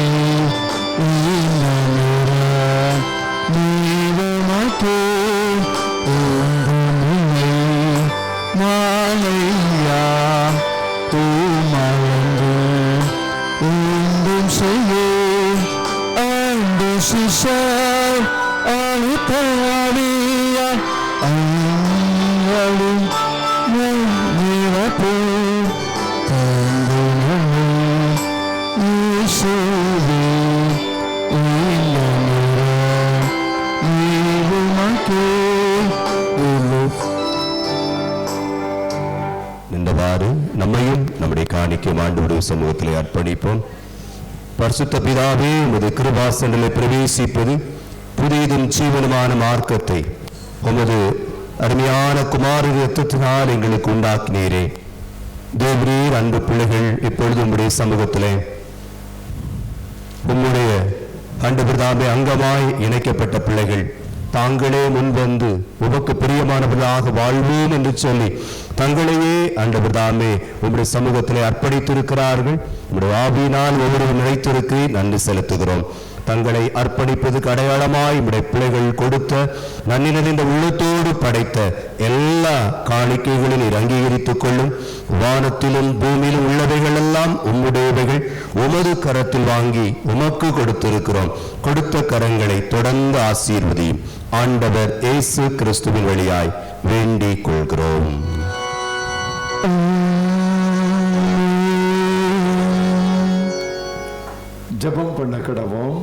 நீவனக்கே உந்துமே மாலையா தூமழந்து உந்தும் செய்யே அன்பு சிசாய் அழுத்தவாடியா அங்களும் நீவப்போ தங்குமே இயேசுவே நின்றவாறு நம்மையும் நம்முடைய காணிக்கும் ஆண்டவருடைய சமூகத்திலே அர்ப்பணிப்போம். பரிசுத்த பிதாவே, உமது கிருபாசனத்திலே பிரவேசிப்பது புதியதும் ஜீவனுமான மார்க்கத்தை உமது அருமையான குமாரர் இரத்தத்தினால் எங்களுக்கு உண்டாக்கினீரே. தேவரீர் அன்பு பிள்ளைகள் இப்பொழுது உம்முடைய சமூகத்திலே உம்முடைய ஆண்டவர்தாமே அங்கமாய் இணைக்கப்பட்ட பிள்ளைகள் தாங்களே முன்வந்து உமக்கு பிரியமானவர்களாக வாழ்வோம் என்று சொல்லி தங்களையே ஆண்டவர்தாமே உம்முடைய சமூகத்திலே அர்ப்பணித்திருக்கிறார்கள். உம்முடைய ஆவியினால் ஒவ்வொரு நினைத்திருக்கு நன்றி செலுத்துகிறோம். தங்களை அர்ப்பணிப்பதுக்கு அடையாளமாய் உம்முடைய பிள்ளைகள் கொடுத்த நன்றி நிறைந்த உள்ளத்தோடு படைத்த எல்லா காணிக்கைகளில் நீர் அங்கீகரித்துக் கொள்ளும். வானத்திலும் பூமியிலும் உள்ளவைகள் எல்லாம் உம்முடையவைகள். உமது கரத்தில் வாங்கி உமக்கு கொடுத்திருக்கிறோம். கொடுத்த கரங்களை தொடர்ந்து ஆசீர்வதியும். ஆண்டவர் இயேசு கிறிஸ்துவின் வழியாய் வேண்டிக் கொள்கிறோம். ஜெபம் பண்ண கடவோம்.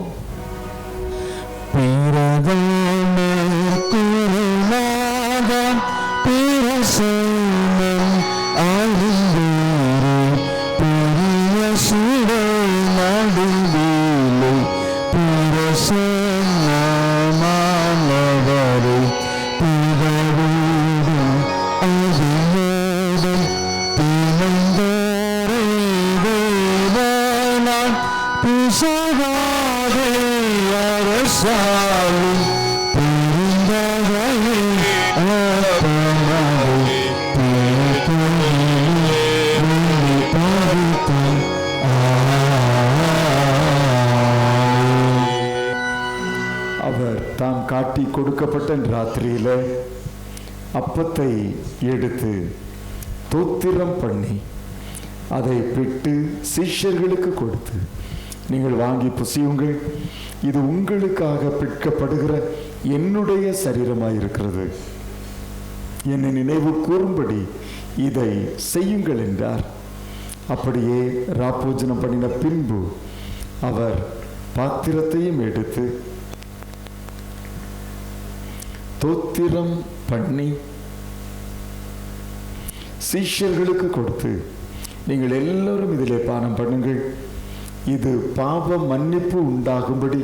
அவர் தாம் காட்டி கொடுக்கப்பட்ட ராத்திரியில அப்பத்தை எடுத்து தோத்திரம் பண்ணி அதை பிட்டு சீஷர்களுக்கு கொடுத்து, நீங்கள் வாங்கி புசியுங்கள், இது உங்களுக்காக பிற்கப்படுகிற என்னுடைய சரீரமாயிருக்கிறது, என்னை நினைவு கூறும்படி இதை செய்யுங்கள் என்றார். அப்படியே ராப்போஜனம் பண்ணின பின்பு அவர் பாத்திரத்தையும் எடுத்து தோத்திரம் பண்ணி சீஷர்களுக்கு கொடுத்து, நீங்கள் எல்லோரும் இதிலே பானம் பண்ணுங்கள், இது பாவ மன்னிப்பு உண்டாகும்படி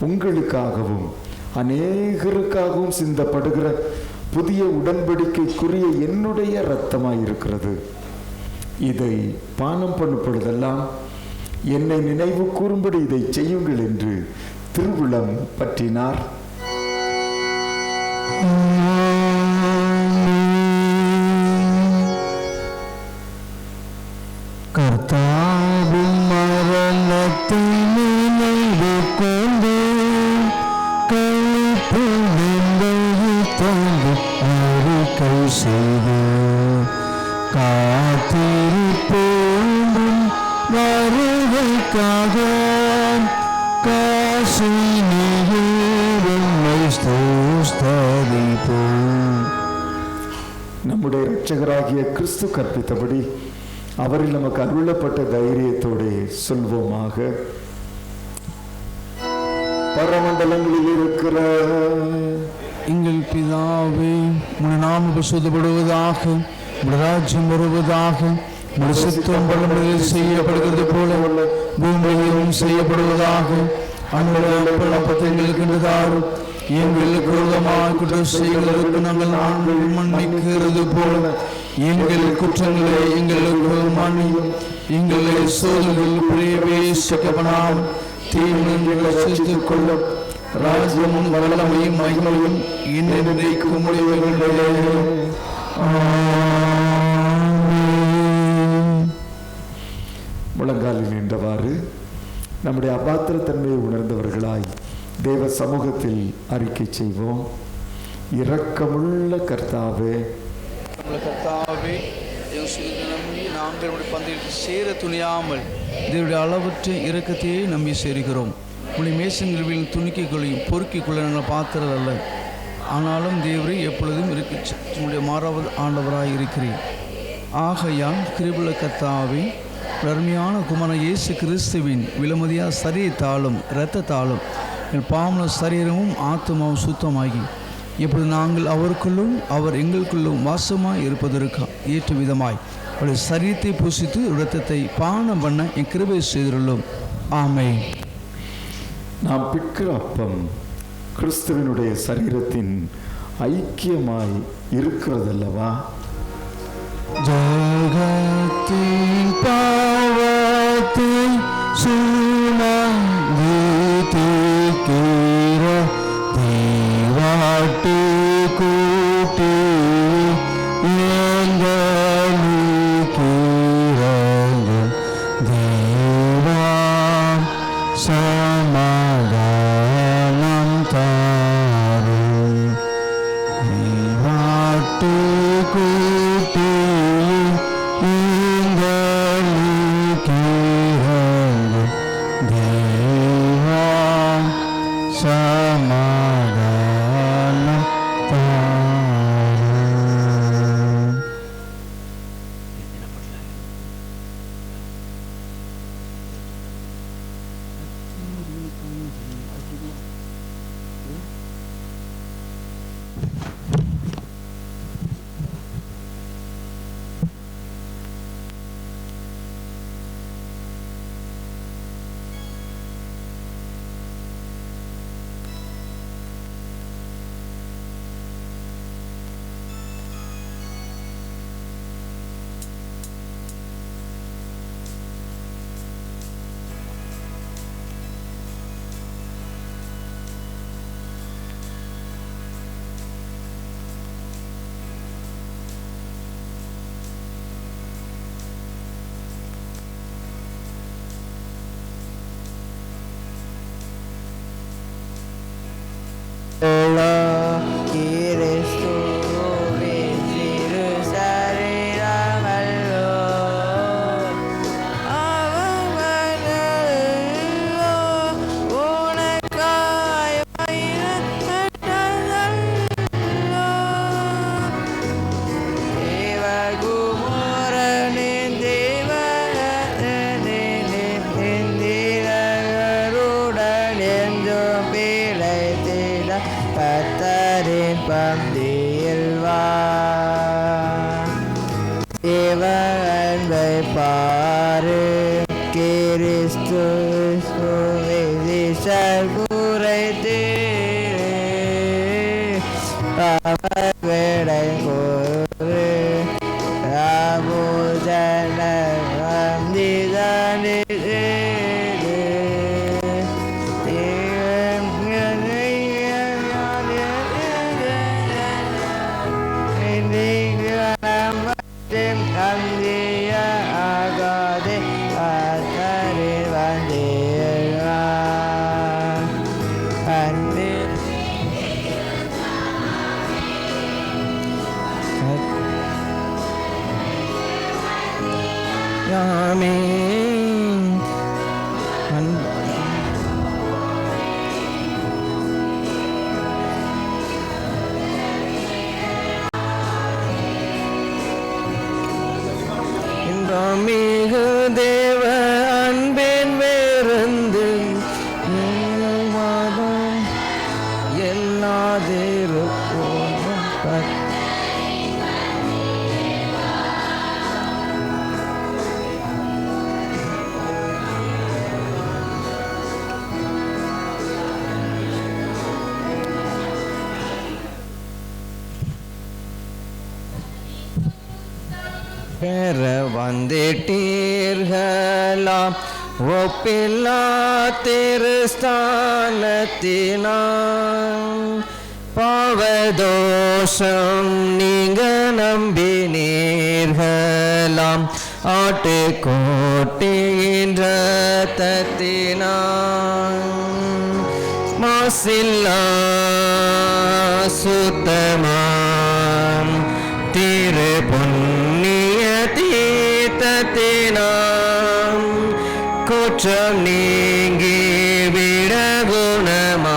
உங்களுக்காகவும் அநேகருக்காகவும் சிந்தப்படுகிற புதிய உடன்படிக்கைக்குரிய என்னுடைய இரத்தமாய் இருக்கிறது. இதை பானம் பண்ணப்படுதெல்லாம் என்னை நினைவு கூறும்படி இதை செய்யுங்கள் என்று திருவுளம் பற்றினார். கர்த்தாவின் மரணத்தை நினைவு கொண்டு கைப்பொழுந்தது அறிக்கை செய்து காத்திருப்போம் வருகைக்காக காசினியை ஸ்தோத்திரிப்போம். நம்முடைய இரட்சகராகிய கிறிஸ்து கற்பித்தபடி அவரில் நமக்கு அருளப்பட்ட தைரியத்தோடு சொல்வோமாக. பரமண்டலங்களில் இருக்கிற எங்கள் பிதாவே, உம்முடைய நாமம் பரிசுத்தப்படுவதாக, உம்முடைய ராஜ்யம் வருவதாக, உம்முடைய சித்தம் பரலோகத்தில் செய்யப்படுகிறது போல பூமியிலும் செய்யப்படுவதாக. அன்றைய அப்பத்தை எங்களுக்கு தாரும். எங்களுக்கு விரோதமாக குற்றம் செய்வதற்கு நாங்கள் மன்னிக்கிறது போல எங்கள் குற்றங்களை எங்களுக்கு மன்னியும். எங்களை சோதனையில் பிரவேசிக்கப்படாமல் தீமையை ரட்சித்துக் கொள்ளும். ராஜ்யமும் வல்லமையும் மகிமையும் இன்னைக்கும் முடிவுகளே. முழங்காலில் நின்றவாறு நம்முடைய அபாத்திரத்தன்மையை உணர்ந்தவர்களாய் தேவ சமூகத்தில் அறிக்கை செய்வோம். இரக்கமுள்ள கர்த்தாவே, நாங்கள் பந்திற்கு சேர துணியாமல் தேவனுடைய அளவற்ற இரக்கத்தையே நம்பி சேர்கிறோம். உடைய மேசங்களில் துணிக்கைகளையும் பொறுக்கிக் கொள்ள நாங்கள் பாத்திரதல்ல. ஆனாலும் தேவரை எப்பொழுதும் உடைய மாறாவது ஆண்டவராய் இருக்கிறேன். ஆகையால் கிருபையுள்ள கர்த்தாவே, அருமையான குமாரன் இயேசு கிறிஸ்துவின் விலைமதியா சரீரத்தாலும் இரத்தத்தாலும் என் பாவன சரீரமும் ஆத்மாவும் சுத்தமாகி இப்பொழுது நாங்கள் அவருக்குள்ளும் அவர் எங்களுக்குள்ளும் வாசமாய் இருப்பதற்கு ஏற்ற விதமாய் அவருடைய சரீரத்தை பூசித்து இரத்தத்தை பானம் பண்ண என் கிருபை செய்துள்ளோம். ஆமென். நாம் பிற்கிற அப்பம் கிறிஸ்துவனுடைய சரீரத்தின் ஐக்கியமாய் இருக்கிறதல்லவா? ஜகத்தின் பாவத்தை சுமந்து தீர்க்கிற தேவாட்டு கூட்டி எங்களுக்கு இரங்கும் தேவா, சமாதானம் தாரும். தேவாட்டு கூட்டி எங்களுக்கு இரங்கும் தேவா, சமாதானம் தாரும். Cristo es su வேடை கூறு ராமுதன வந்திதனே மிகு தேவ அன்பின் வேறந்து எல்லாதிருப்போம் பெற வந்திட்டீர்களாம் ஒப்பில்லா திருஸ்தானத்தினான் பாவதோஷம் நீங்க நம்பினீர்களாம் ஆட்டுக்கோட்டின்ற தத்தினான் மாசில்லா சுத்தமாம் திரு பொன்னிய தீர்த்தத்தினாம் குற்றம் நீங்கி விட குணமாறேட்டாம்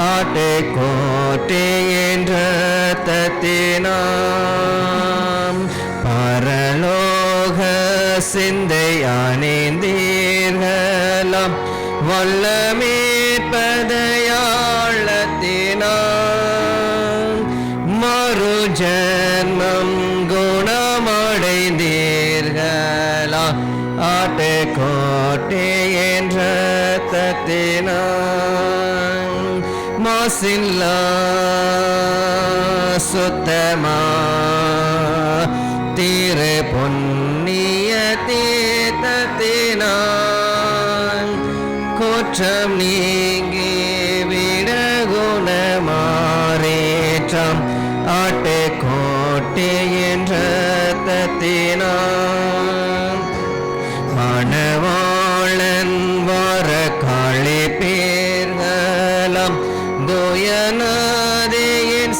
ஆட்டுக்கோட்டை என்ற தத்தினாம் பரலோக சிந்தை அணிந்தீர்களாம் வல்லமேற்பதையாளத்தினான் மறு ஜன்மம் குணமடைந்தீர்களா ஆட்டுக்கோட்டை என்ற தத்தினான் மாசில்லா சுத்தமா திரு பொன்னிய தீர்த்தத்தினான் குற்றம் நீங்கி விட குணமாறேற்றம் ஆட்டுக்கோட்டை என்ற தத்தினான் மணவாளன் வர காளி பேர்களம் துயநதியின்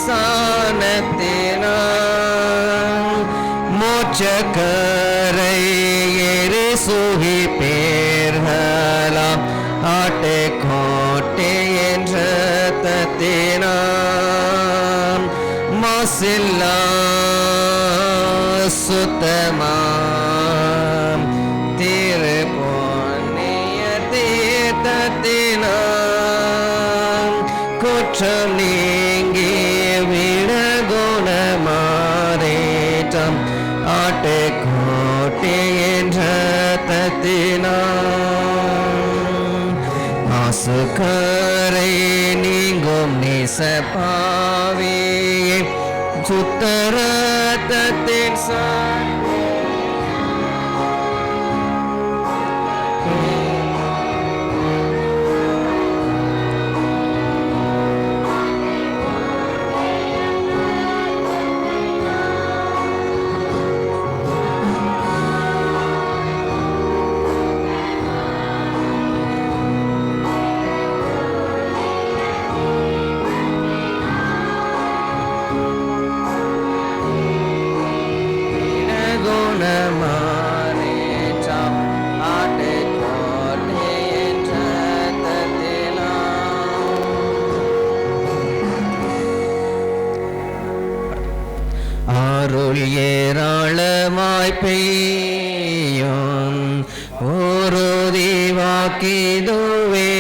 சாணத்தினான் மோட்சக்கரை ஏறி சுகி பேர்களம் ஆட்டுக்கோட்டை என்ற தத்தினான் மாசில்லா சுத்தமாம் திரு பொன்னிய தீர்த்தத்தினான் குற்றம் நீங்கி விட குணமாறேற்றம் ஆட்டுக்கோட்டை என்ற தத்தினான் மாசுக்கரை நீங்கும் நேசப்பாவியே சுத்தரத்தத்தின் குணமாறேற்றம் ஆட்டுக்கோட்டை என்ற தத்தினான் அருள் ஏராளமாய் பெய்யும் உறுதி வாக்கிதுவே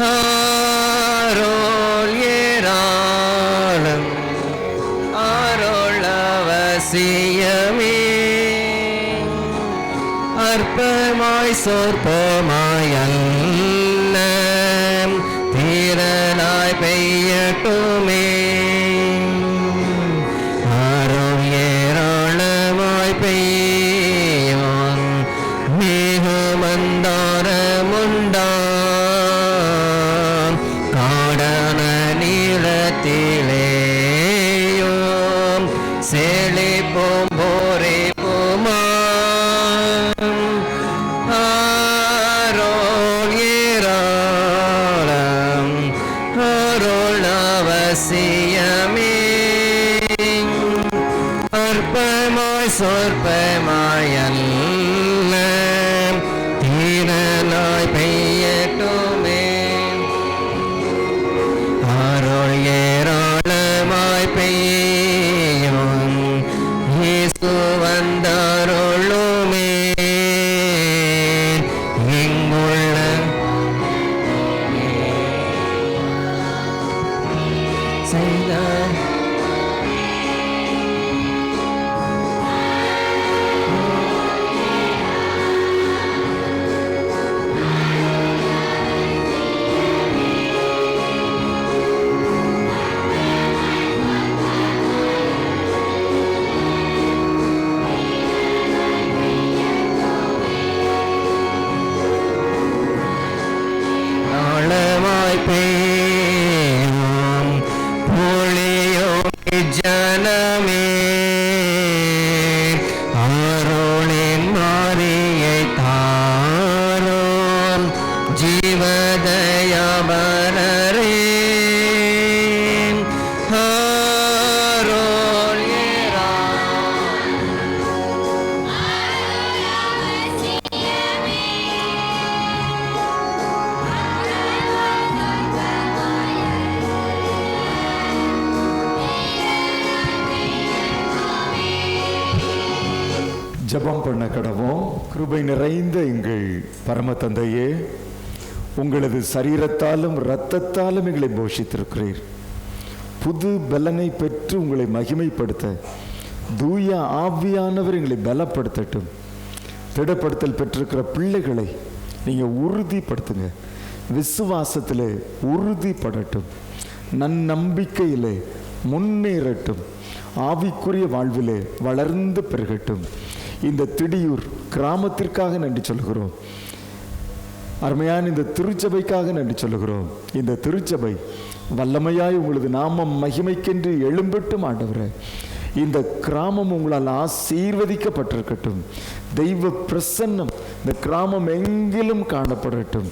அருள் ஏராளம் அருள் அவசியமே அற்பமாய் சொற்பமாய் அல்ல ரகசியமே அற்பமாய் சொற்பமாய் அல்ல தீரனாய் பெய்யட்டுமே அருள் ஏராளமாய் பெய்யும் இயேசு வந்தருளுமே இங்குள்ள செய்தார் ஆழமாய் பெய்யும் பொழியும் ஜனமே அருளின் மாரியை தாரும் ஜீவதயாபரரே அருள் ஏரா ஜெபம் பண்ண கடவோம். கிருபை நிறைந்த எங்கள் பரம தந்தையே, உங்களது சரீரத்தாலும் இரத்தத்தாலும் எங்களை போஷித்திருக்கிறீர். புது பலனை பெற்று உங்களை மகிமைப்படுத்த தூய ஆவியானவர் எங்களை பலப்படுத்தட்டும். திடப்படுத்தல் பெற்றிருக்கிற பிள்ளைகளை நீங்கள் உறுதிப்படுத்துங்க. விசுவாசத்திலே உறுதிப்படட்டும், நன்னம்பிக்கையிலே முன்னேறட்டும், ஆவிக்குரிய வாழ்விலே வளர்ந்து பெருகட்டும். இந்த திடியூர் கிராமத்திற்காக நன்றி சொல்கிறோம். அருமையான இந்த திருச்சபைக்காக நன்றி சொல்கிறோம். இந்த திருச்சபை வல்லமையாய் உங்களது நாமம் மகிமைக்கென்று எழும்பட்டும் ஆண்டவரே. இந்த கிராமம் உங்களால் ஆசீர்வதிக்கப்பட்டிருக்கட்டும். தெய்வ பிரசன்னம் இந்த கிராமம் எங்கிலும் காணப்படட்டும்.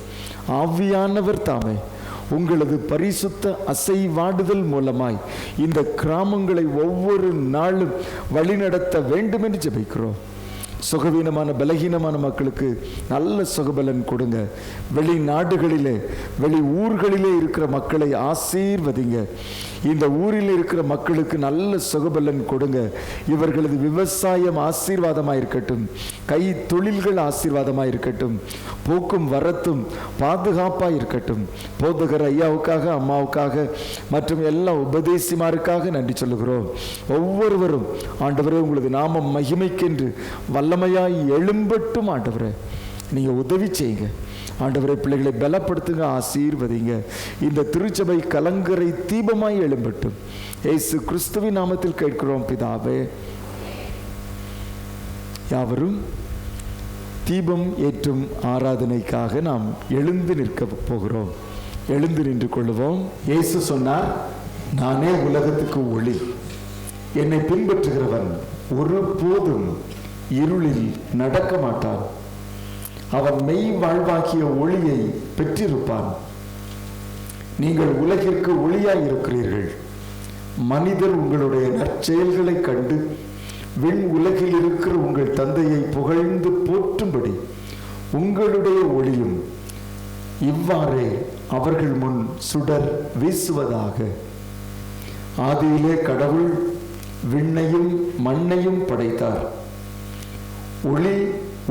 ஆவியானவர் தாமே உங்களது பரிசுத்த அசைவாடுதல் மூலமாய் இந்த கிராமங்களை ஒவ்வொரு நாளும் வழிநடத்த வேண்டும் என்று ஜெபிக்கிறோம். சுகவீனமான பலகீனமான மக்களுக்கு நல்ல சுகபலன் கொடுங்க. வெளிநாடுகளிலே வெளி ஊர்களிலே இருக்கிற மக்களை ஆசீர்வதிங்க. இந்த ஊரில் இருக்கிற மக்களுக்கு நல்ல சுகபலன் கொடுங்க. இவர்களது விவசாயம் ஆசீர்வாதமாக இருக்கட்டும், கை தொழில்கள் ஆசீர்வாதமாக இருக்கட்டும், போக்கும் வரத்தும் பாதுகாப்பாக இருக்கட்டும். போதகர் ஐயாவுக்காக, அம்மாவுக்காக மற்றும் எல்லா உபதேசிமாருக்காக நன்றி சொல்லுகிறோம். ஒவ்வொருவரும் ஆண்டவரே உங்களது நாமம் மகிமைக்கென்று வல்லமையாய் எழும்பட்டும். ஆண்டவரே நீங்கள் உதவி செய்யுங்க. ஆண்டவரே பிள்ளைகளை பலப்படுத்துங்க, ஆசீர்வதிங்க. இந்த திருச்சபை கலங்கரை தீபமாய் எழும்பட்டும். இயேசு கிறிஸ்துவின் நாமத்தில் கேட்கிறோம் பிதாவே. யாவரும் தீபம் ஏற்றும் ஆராதனைக்காக நாம் எழுந்து நிற்க போகிறோம். எழுந்து நின்று கொள்வோம். இயேசு சொன்னார், நானே உலகத்துக்கு ஒளி. என்னை பின்பற்றுகிறவன் ஒருபோதும் இருளில் நடக்க மாட்டான். அவன் மெய் வாழ்வாக்கிய ஒளியை பெற்றிருப்பான். நீங்கள் உலகிற்கு ஒளியாய் இருக்கிறீர்கள். மனிதர் உங்களுடைய நற்செயல்களை கண்டு விண் உலகில் இருக்கிற உங்கள் தந்தையை புகழ்ந்து போற்றும்படி உங்களுடைய ஒளியும் இவ்வாறே அவர்கள் முன் சுடர் வீசுவதாக. ஆதியிலே கடவுள் விண்ணையும் மண்ணையும் படைத்தார். ஒளி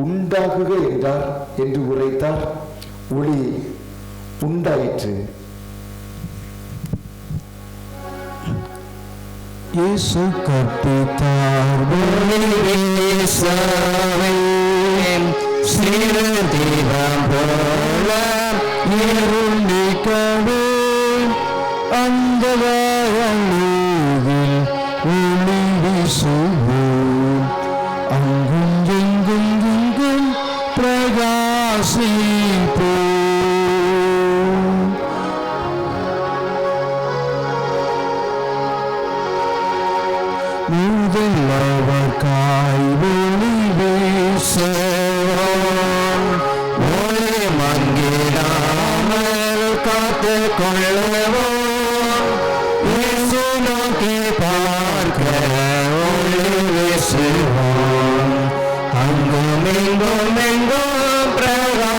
உண்டாகுக என்றார் என்று உரைத்தார். ஒளி உண்டாயிற்று. இயேசு கற்பித்தார் சிறு தீபம் போல இருள் நீக்கவே அந்த வாழ்வில் ஒளி வீசுவோம். அங்கும் எங்கும் எங்கும் பிரகாசிப்போம். முதல்வர்காய் ஒளி வீசுவோம். ஒளி மங்கிடாமல் காத்து கொள்ளுவோம். எங்கும் எங்கும் பிரகாசிப்போம்.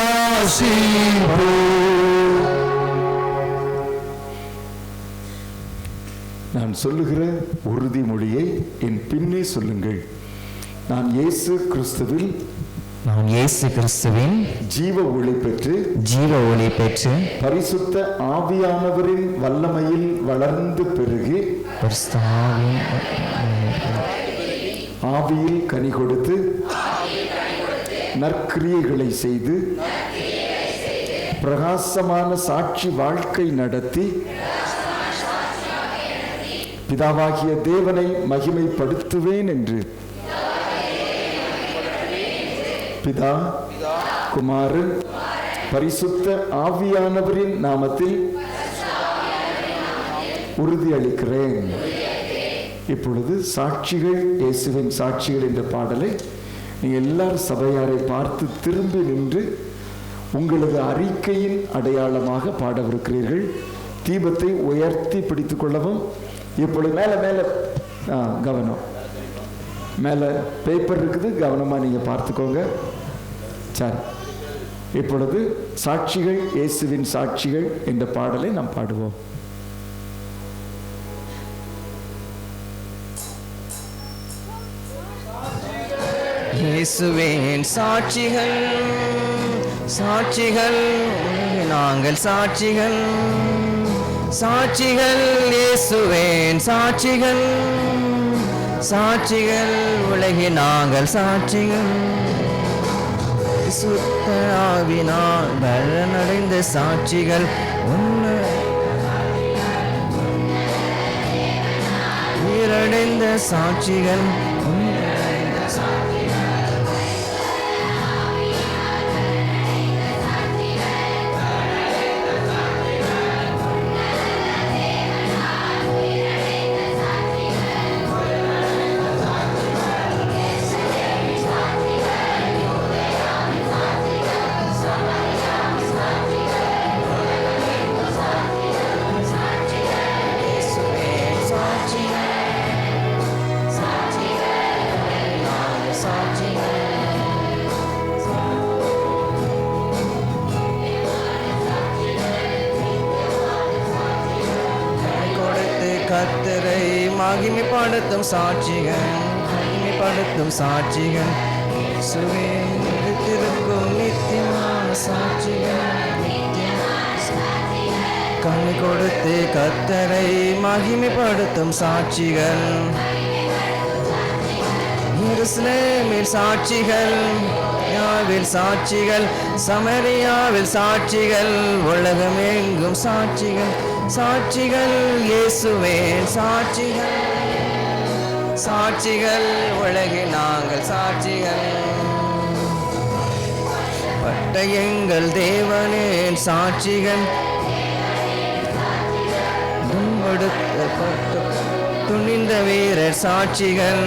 நான் சொல்லுகிற உறுதிமொழியை என் பின்னே சொல்லுங்கள். நான் இயேசு கிறிஸ்துவில் ஜீவ ஒளி பெற்று பரிசுத்த ஆவியானவரின் வல்லமையில் வளர்ந்து பெருகி ஆவியில் கனி கொடுத்து நற்கிரியைகளை செய்து பிரகாசமான சாட்சி வாழ்க்கை நடத்தி பிதாவாகிய தேவனை மகிமைப்படுத்துவேன் என்று பிதா, குமாரன், பரிசுத்த ஆவியானவரின் நாமத்தில் உறுதியளிக்கிறேன். இப்பொழுது சாட்சிகள், இயேசுவின் சாட்சிகள் என்ற பாடலை நீங்கள் எல்லாரும் சபையாரை பார்த்து திரும்பி நின்று உங்களது அறிக்கையின் அடையாளமாக பாடவிருக்கிறீர்கள். தீபத்தை உயர்த்தி பிடித்துக் கொள்ளவும். இப்பொழுது மேலே மேலே கவனம், மேலே பேப்பர் இருக்குது, கவனமாக நீங்கள் பார்த்துக்கோங்க. சரி, இப்பொழுது சாட்சிகள், இயேசுவின் சாட்சிகள் என்ற பாடலை நாம் பாடுவோம். இயேசுவின் சாட்சிகள், சாட்சிகள் நாங்கள் சாட்சிகள், சாட்சிகள் இயேசுவின் சாட்சிகள், சாட்சிகள் உலகில் நாங்கள் சாட்சிகள். சுத்த ஆவினால் பலனடைந்த சாட்சிகள், உயிரடைந்த சாட்சிகள், கர்த்தரை மகிமைப்படுத்தும் சாட்சிகள், மகிமைப்படுத்தும் சாட்சிகள், சுவேந்திருக்கும் நித்தியமான சாட்சிகள், கண்ணை கொடுத்து கர்த்தரை மகிமைப்படுத்தும் சாட்சிகள், எருசலேமில் சாட்சிகள், யாவில் சாட்சிகள், சமரியாவில் சாட்சிகள், உலகமெங்கும் சாட்சிகள், சாட்சிகள் இயேசுவின் சாட்சிகள், சாட்சிகள் உலகில் நாங்கள் சாட்சிகள், பட்ட எங்கள் தேவனின் சாட்சிகள், துணிந்த வீரர் சாட்சிகள்,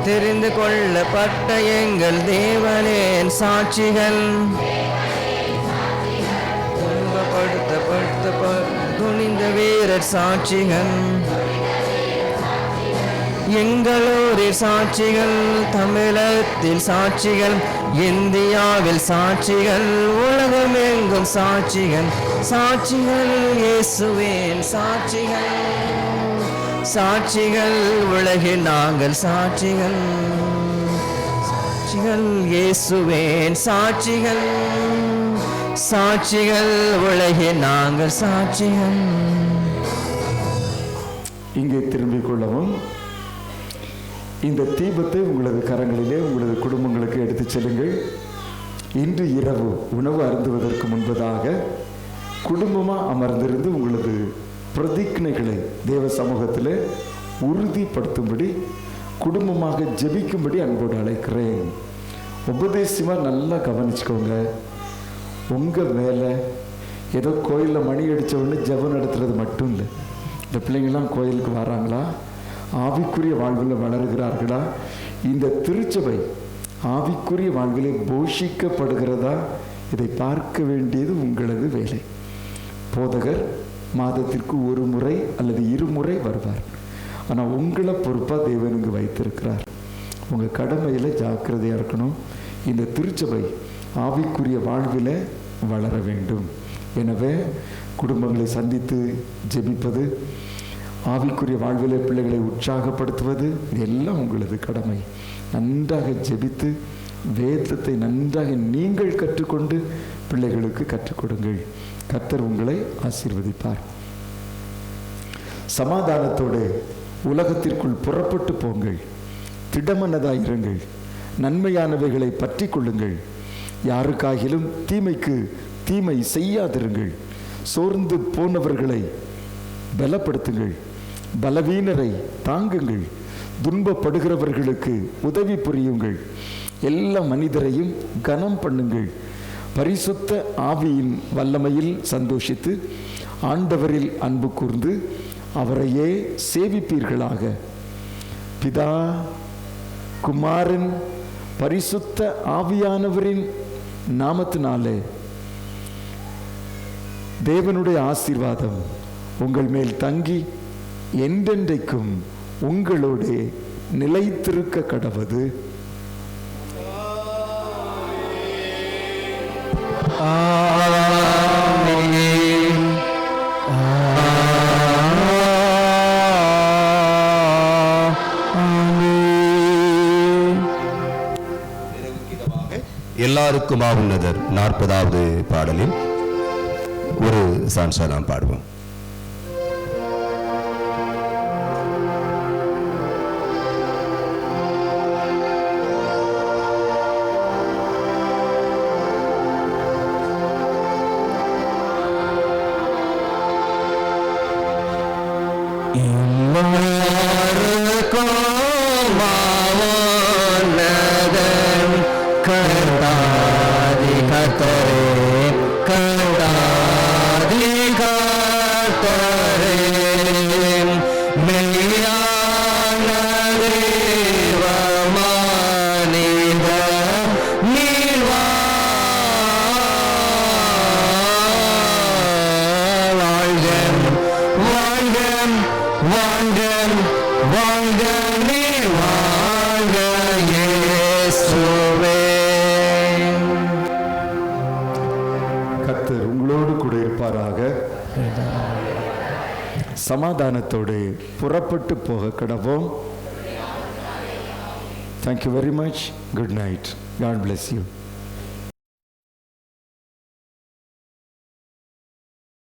தெரிந்து கொள்ளப்பட்ட எங்கள் தேவனின் சாட்சிகள், துணிந்த வீரர் சாட்சிகள், எங்களூரில் சாட்சிகள், தமிழகத்தில் சாட்சிகள், இந்தியாவில் சாட்சிகள், உலகமெங்கும் சாட்சிகள், சாட்சிகள் இயேசுவின் சாட்சிகள், சாட்சிகள் உலகில் நாங்கள் சாட்சிகள், சாட்சிகள் இயேசுவின் சாட்சிகள், சாட்சிகள் உலகில் நாங்கள் சாட்சிகள். இங்கே திரும்பிக் கொள்ளவும். இந்த தீபத்தை உங்களது கரங்களிலே உங்களது குடும்பங்களுக்கு எடுத்துச் செல்லுங்கள். இன்று இரவு உணவு அருந்துவதற்கு முன்பதாக குடும்பமாக அமர்ந்திருந்து உங்களது பிரதிக்ஞைகளை தேவ சமூகத்தில் உறுதிப்படுத்தும்படி, குடும்பமாக ஜெபிக்கும்படி அன்போடு அழைக்கிறேன். உபதேசமாக நல்லா கவனிச்சுக்கோங்க. உங்கள் வேலை ஏதோ கோயிலில் மணி அடித்த உடனே ஜெபம் நடத்துறது மட்டும் இல்லை. இந்த பிள்ளைங்கள்லாம் கோயிலுக்கு வராங்களா? ஆவிக்குரிய வாழ்வில் வளருகிறார்களா? இந்த திருச்சபை ஆவிக்குரிய வாழ்விலே போஷிக்கப்படுகிறதா? இதை பார்க்க வேண்டியது உங்களது வேலை. போதகர் மாதத்திற்கு ஒரு முறை அல்லது இருமுறை வருவார். ஆனால் உங்களை பொறுப்பாக தேவன் இங்கு வைத்திருக்கிறார். உங்கள் கடமையில் ஜாக்கிரதையாக இருக்கணும். இந்த திருச்சபை ஆவிக்குரிய வாழ்வில் வளர வேண்டும். எனவே குடும்பங்களை சந்தித்து ஜெபிப்பது, ஆவிக்குரிய வாழ்வில் பிள்ளைகளை உற்சாகப்படுத்துவது, இதெல்லாம் உங்களது கடமை. நன்றாக ஜெபித்து வேதத்தை நன்றாக நீங்கள் கற்றுக்கொண்டு பிள்ளைகளுக்கு கற்றுக் கொடுங்கள். கர்த்தர் உங்களை ஆசீர்வதிப்பார். சமாதானத்தோடு உலகத்திற்குள் புறப்பட்டு போங்கள். திடமனதாயிருங்கள். நன்மையானவைகளை பற்றி கொள்ளுங்கள். யாருக்காகிலும் தீமைக்கு தீமை செய்யாதிருங்கள். சோர்ந்து போனவர்களை பலப்படுத்துங்கள். பலவீனரை தாங்குங்கள். துன்பப்படுகிறவர்களுக்கு உதவி புரியுங்கள். எல்லா மனிதரையும் கனம் பண்ணுங்கள். பரிசுத்த ஆவியின் வல்லமையில் சந்தோஷித்து ஆண்டவரில் அன்பு கூர்ந்து அவரையே சேவிப்பீர்களாக. பிதா, குமாரன், பரிசுத்த ஆவியானவரின் நாமத்தினாலே தேவனுடைய ஆசீர்வாதம் உங்கள் மேல் தங்கி என்றென்றைக்கும் உங்களோடு நிலைத்திருக்க கடவது. எல்லாருக்கும் ஆவுன்னதர் 40வது பாடலில் ஒரு சான்சா நாம் பாடுவோம். கர்த்தர் உங்களோடு கூட இருப்பாராக. சமாதானத்தோடு புறப்பட்டு போக கடவோம். Thank you very much. Good night. God bless you.